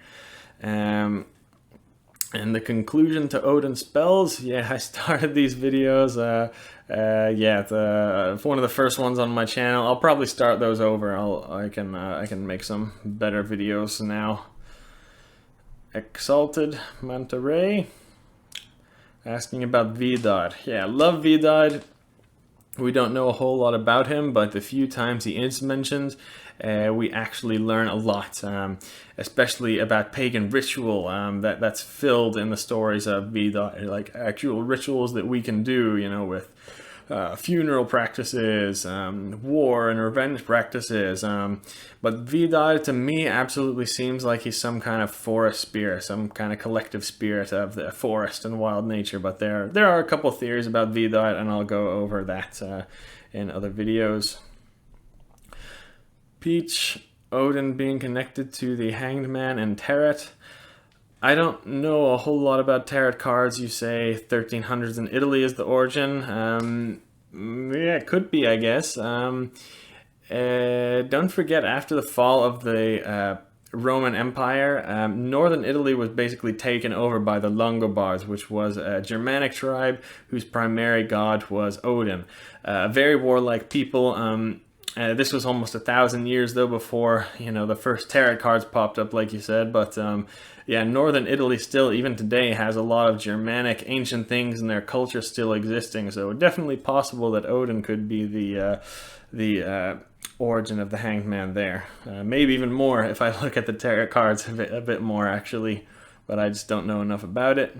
And the conclusion to Odin's spells, yeah, I started these videos, one of the first ones on my channel. I'll probably start those over. I can make some better videos now. Exalted Manta Ray, asking about Vidar. Yeah, love Vidar. We don't know a whole lot about him, but the few times he is mentioned, we actually learn a lot, especially about pagan ritual that's filled in the stories of Vidar, like actual rituals that we can do, you know, with funeral practices, war and revenge practices. But Vidar, to me, absolutely seems like he's some kind of forest spirit, some kind of collective spirit of the forest and wild nature. But there are a couple theories about Vidar, and I'll go over that in other videos. Peach, Odin being connected to the Hanged Man and Tarot. I don't know a whole lot about tarot cards. You say 1300s in Italy is the origin. Yeah, it could be, I guess. Don't forget, after the fall of the Roman Empire, northern Italy was basically taken over by the Longobards, which was a Germanic tribe whose primary god was Odin. Very warlike people. This was almost 1,000 years though before, you know, the first tarot cards popped up, like you said. But yeah, northern Italy still, even today, has a lot of Germanic ancient things in their culture still existing. So definitely possible that Odin could be the origin of the Hanged Man there. Maybe even more if I look at the tarot cards a bit more actually, but I just don't know enough about it.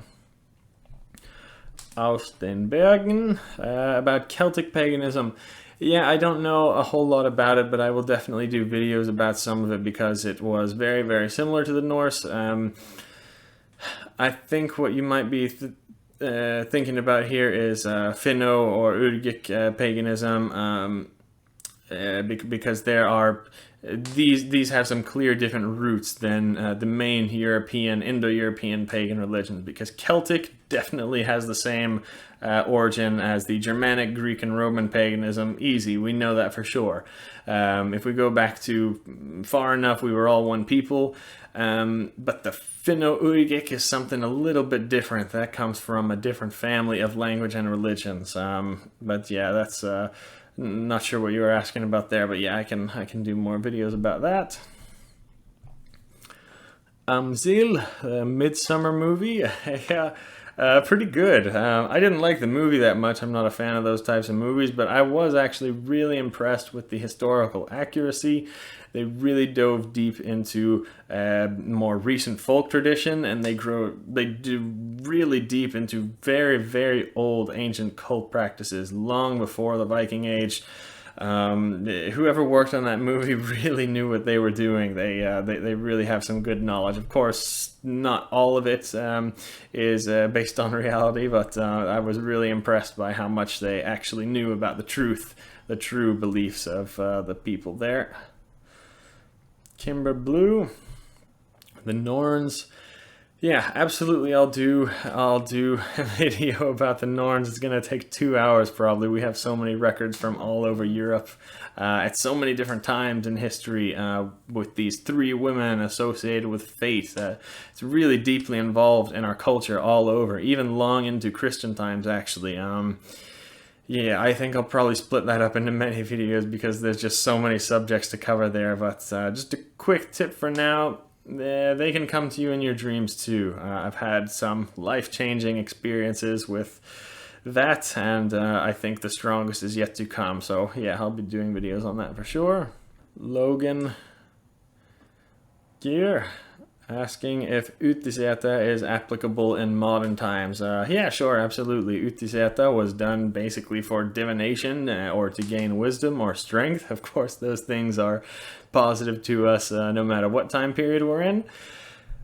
Austenbergen, about Celtic paganism. Yeah, I don't know a whole lot about it, but I will definitely do videos about some of it because it was very, very similar to the Norse. I think what you might be thinking about here is Finno or Urgic paganism, because there are these have some clear different roots than the main Indo-European pagan religions, because Celtic definitely has the same origin as the Germanic, Greek, and Roman paganism. Easy, we know that for sure. If we go back to far enough, we were all one people. But the Finno-Ugric is something a little bit different. That comes from a different family of language and religions. But yeah, that's not sure what you were asking about there. But yeah, I can do more videos about that. Zil, the Midsummer movie. Yeah. Pretty good. I didn't like the movie that much. I'm not a fan of those types of movies, but I was actually really impressed with the historical accuracy. They really dove deep into more recent folk tradition, and they do really deep into very, very old ancient cult practices long before the Viking Age. Whoever worked on that movie really knew what they were doing. They really have some good knowledge. Of course, not all of it is based on reality, but I was really impressed by how much they actually knew about the true beliefs of the people there. Kimber Blue, the Norns. Yeah, absolutely. I'll do a video about the Norns. It's gonna take 2 hours probably. We have so many records from all over Europe at so many different times in history with these 3 women associated with faith. It's really deeply involved in our culture all over, even long into Christian times actually. Yeah, I think I'll probably split that up into many videos because there's just so many subjects to cover there. But just a quick tip for now. They can come to you in your dreams too. I've had some life-changing experiences with that, and I think the strongest is yet to come. So yeah, I'll be doing videos on that for sure. Logan Gear asking if Utiseta is applicable in modern times. Yeah, sure, absolutely. Utiseta was done basically for divination or to gain wisdom or strength. Of course, those things are positive to us no matter what time period we're in.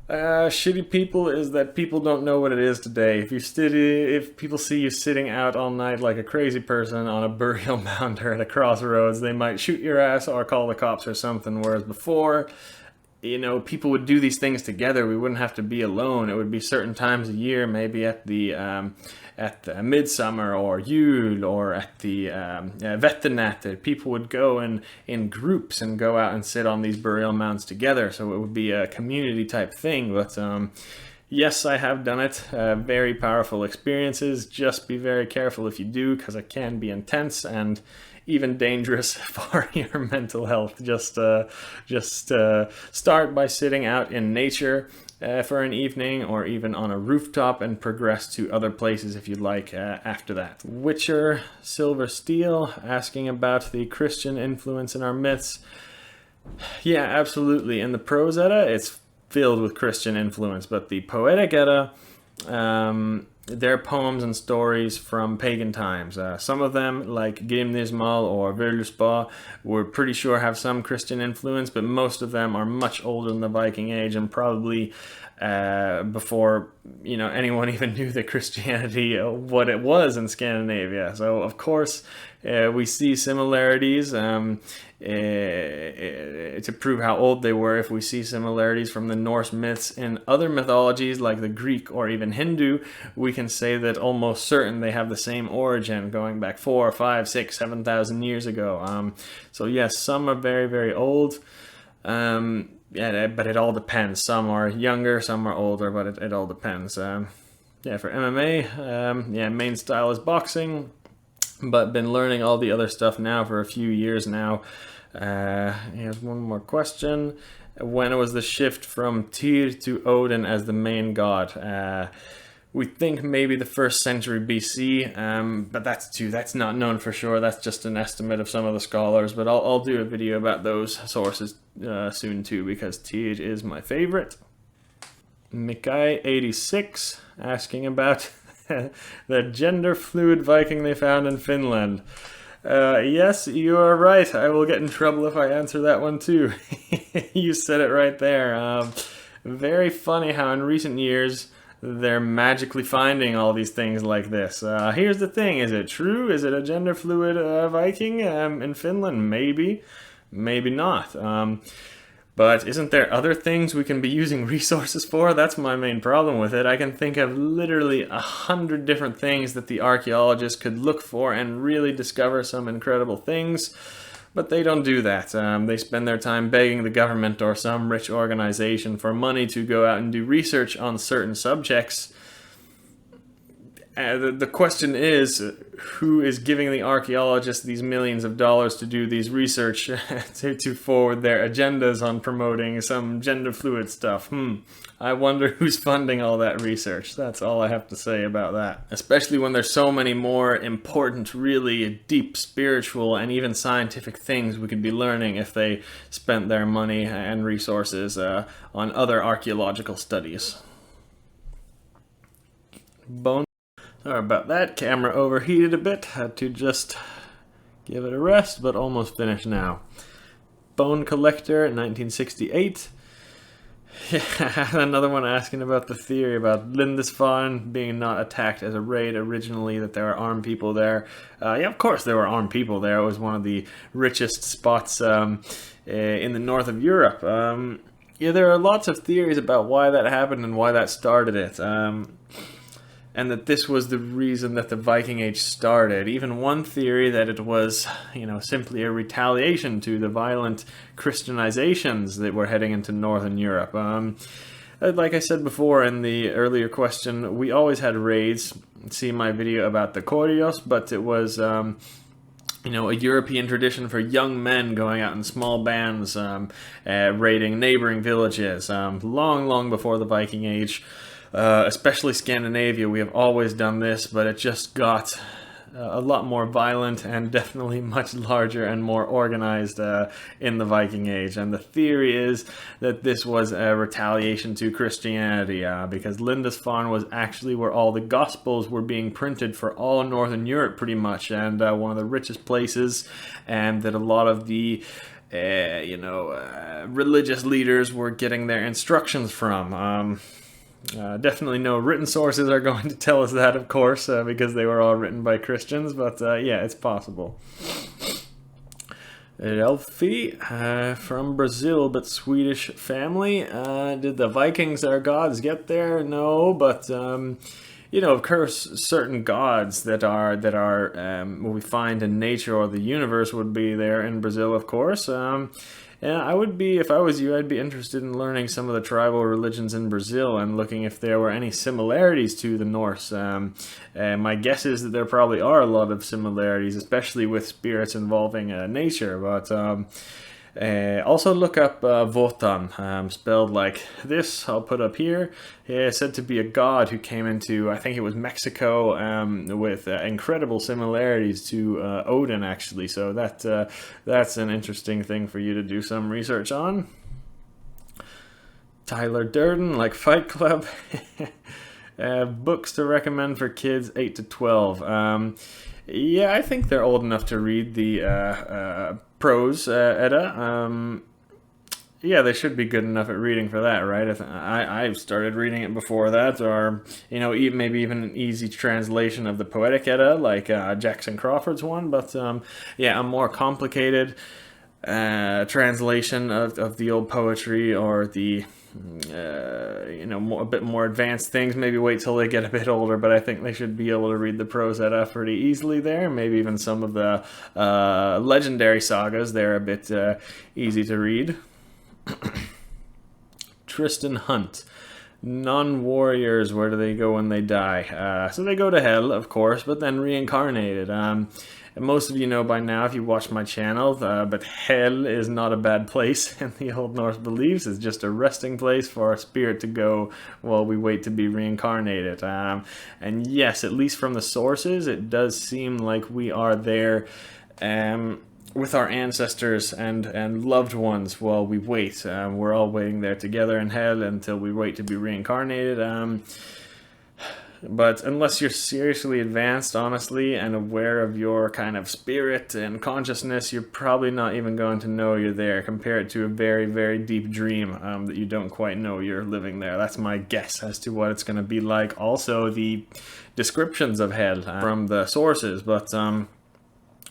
Shitty people is that people don't know what it is today. If people see you sitting out all night like a crazy person on a burial mound or at a crossroads, they might shoot your ass or call the cops or something, whereas before, you know, people would do these things together. We wouldn't have to be alone. It would be certain times a year, maybe at the midsummer or Yule or at the Vetternatter. People would go in groups and go out and sit on these burial mounds together. So it would be a community type thing. But Yes, I have done it. Very powerful experiences. Just be very careful if you do, because it can be intense and even dangerous for your mental health. Just start by sitting out in nature for an evening, or even on a rooftop, and progress to other places if you'd like after that. Witcher Silver Steel asking about the Christian influence in our myths. Yeah, absolutely. In the Prose Edda, it's filled with Christian influence, but the Poetic Edda, they're poems and stories from pagan times. Some of them, like Grimnismal or Völuspá, we're pretty sure have some Christian influence, but most of them are much older than the Viking Age, and probably before anyone even knew that Christianity, what it was in Scandinavia. So of course we see similarities to prove how old they were. If we see similarities from the Norse myths in other mythologies like the Greek or even Hindu, we can say that almost certain they have the same origin, going back 4, 5, 6, 7,000 years ago. So yes, some are very, very old. Yeah, but it all depends. Some are younger, some are older, but it all depends. Yeah, for MMA, yeah, main style is boxing, but been learning all the other stuff now for a few years now. Here's one more question. When was the shift from Tyr to Odin as the main god? We think maybe the 1st century BC, but that's not known for sure. That's just an estimate of some of the scholars, but I'll do a video about those sources soon too, because Tyr is my favorite. Mikai86 asking about the gender fluid Viking they found in Finland. Yes, you are right. I will get in trouble if I answer that one too. You said it right there. Very funny how in recent years they're magically finding all these things like this. Here's the thing, is it true? Is it a gender fluid Viking in Finland? Maybe, maybe not. But isn't there other things we can be using resources for? That's my main problem with it. I can think of literally 100 different things that the archaeologists could look for and really discover some incredible things. But they don't do that. They spend their time begging the government or some rich organization for money to go out and do research on certain subjects. The question is, who is giving the archaeologists these millions of dollars to do these research to forward their agendas on promoting some gender fluid stuff? I wonder who's funding all that research. That's all I have to say about that. Especially when there's so many more important, really deep spiritual and even scientific things we could be learning if they spent their money and resources on other archaeological studies. Sorry about that, camera overheated a bit, had to just give it a rest, but almost finished now. Bone Collector, 1968. Yeah, another one asking about the theory about Lindisfarne being not attacked as a raid originally, that there are armed people there. Yeah, of course there were armed people there. It was one of the richest spots in the north of Europe. Yeah, there are lots of theories about why that happened and why that started it. And that this was the reason that the Viking Age started. Even one theory that it was, simply a retaliation to the violent Christianizations that were heading into Northern Europe. Like I said before in the earlier question, we always had raids. See my video about the Korios, but it was, a European tradition for young men going out in small bands, raiding neighboring villages, long before the Viking Age. Especially Scandinavia, we have always done this, but it just got a lot more violent and definitely much larger and more organized in the Viking Age. And the theory is that this was a retaliation to Christianity, because Lindisfarne was actually where all the Gospels were being printed for all Northern Europe pretty much, and one of the richest places, and that a lot of the religious leaders were getting their instructions from. Definitely no written sources are going to tell us that, of course, because they were all written by Christians, but yeah, it's possible. Elfie, from Brazil, but Swedish family. Did the Vikings, our gods, get there? No, but, of course, certain gods that are what we find in nature or the universe would be there in Brazil, of course. Yeah, I would be, if I was you, I'd be interested in learning some of the tribal religions in Brazil and looking if there were any similarities to the Norse. My guess is that there probably are a lot of similarities, especially with spirits involving nature, but also look up Wotan, spelled like this. I'll put up here. Said to be a god who came into, I think it was Mexico, with incredible similarities to Odin, actually. So that's an interesting thing for you to do some research on. Tyler Durden, like Fight Club. Books to recommend for kids 8 to 12. Yeah, I think they're old enough to read the Prose Edda. Yeah, they should be good enough at reading for that, right? I started reading it before that, or maybe even an easy translation of the Poetic Edda, like Jackson Crawford's one. But yeah, a more complicated translation of the old poetry, or the a bit more advanced things, maybe wait till they get a bit older, but I think they should be able to read the Prose Edda pretty easily there. Maybe even some of the legendary sagas, they're a bit easy to read. Tristan Hunt. Non-warriors, where do they go when they die? So they go to hell, of course, but then reincarnated. And most of you know by now, if you watch my channel, but hell is not a bad place in the Old Norse beliefs. It's just a resting place for our spirit to go while we wait to be reincarnated. And yes, at least from the sources, it does seem like we are there with our ancestors and loved ones while we wait. We're all waiting there together in hell until we wait to be reincarnated. But unless you're seriously advanced, honestly, and aware of your kind of spirit and consciousness, you're probably not even going to know you're there. Compare it to a very, very deep dream that you don't quite know you're living there. That's my guess as to what it's going to be like. Also, the descriptions of hell from the sources, but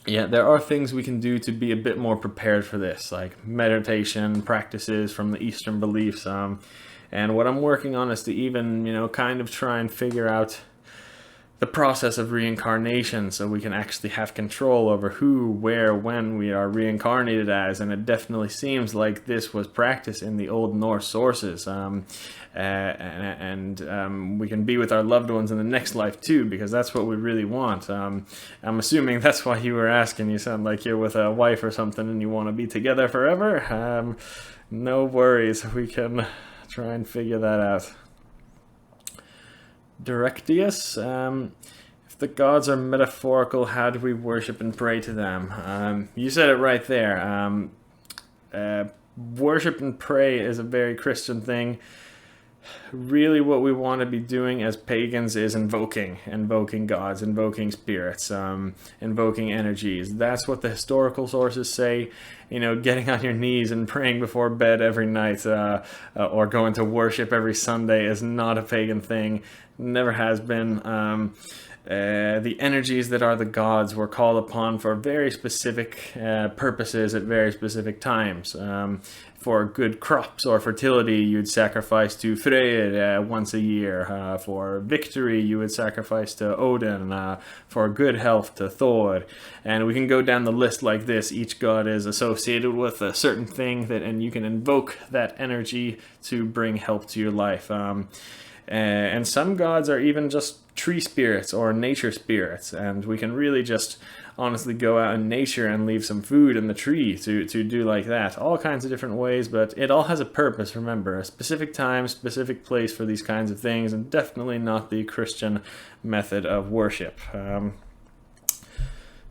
yeah, there are things we can do to be a bit more prepared for this, like meditation practices from the Eastern beliefs. And what I'm working on is to even, kind of try and figure out the process of reincarnation so we can actually have control over who, where, when we are reincarnated as. And it definitely seems like this was practiced in the Old Norse sources. And we can be with our loved ones in the next life too, because that's what we really want. I'm assuming that's why you were asking. You sound like you're with a wife or something and you want to be together forever. No worries, we can try and figure that out. Directius, if the gods are metaphorical, how do we worship and pray to them? You said it right there. Worship and pray is a very Christian thing. Really what we want to be doing as pagans is invoking gods, invoking spirits, invoking energies. That's what the historical sources say. Getting on your knees and praying before bed every night, or going to worship every Sunday is not a pagan thing. Never has been. The energies that are the gods were called upon for very specific purposes at very specific times. For good crops or fertility, you'd sacrifice to Freyr once a year. For victory, you would sacrifice to Odin. For good health, to Thor. And we can go down the list like this. Each god is associated with a certain thing, and you can invoke that energy to bring help to your life. And some gods are even just tree spirits or nature spirits, and we can really just honestly go out in nature and leave some food in the tree to do like that. All kinds of different ways, but it all has a purpose, remember. A specific time, specific place for these kinds of things, and definitely not the Christian method of worship.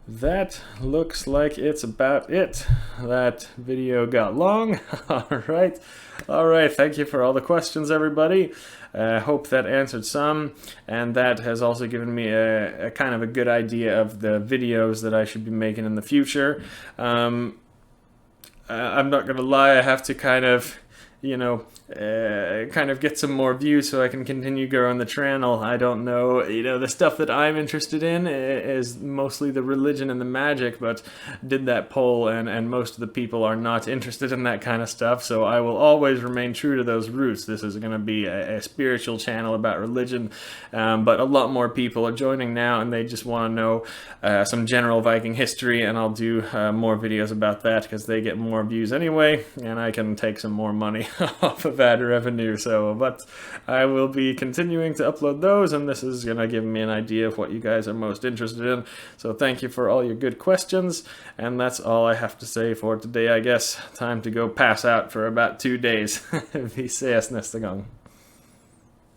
That looks like it's about it. That video got long. All right. Thank you for all the questions, everybody. Hope that answered some, and that has also given me a kind of a good idea of the videos that I should be making in the future. I'm not going to lie, I have to kind of kind of get some more views so I can continue growing the channel. I don't know, the stuff that I'm interested in is mostly the religion and the magic, but did that poll and most of the people are not interested in that kind of stuff, so I will always remain true to those roots. This is going to be a spiritual channel about religion, but a lot more people are joining now and they just want to know some general Viking history, and I'll do more videos about that because they get more views anyway, and I can take some more money off of ad revenue. But I will be continuing to upload those, and this is gonna give me an idea of what you guys are most interested in. So thank you for all your good questions, and that's all I have to say for today, I guess. Time to go pass out for about 2 days. Vi ses nästa gång.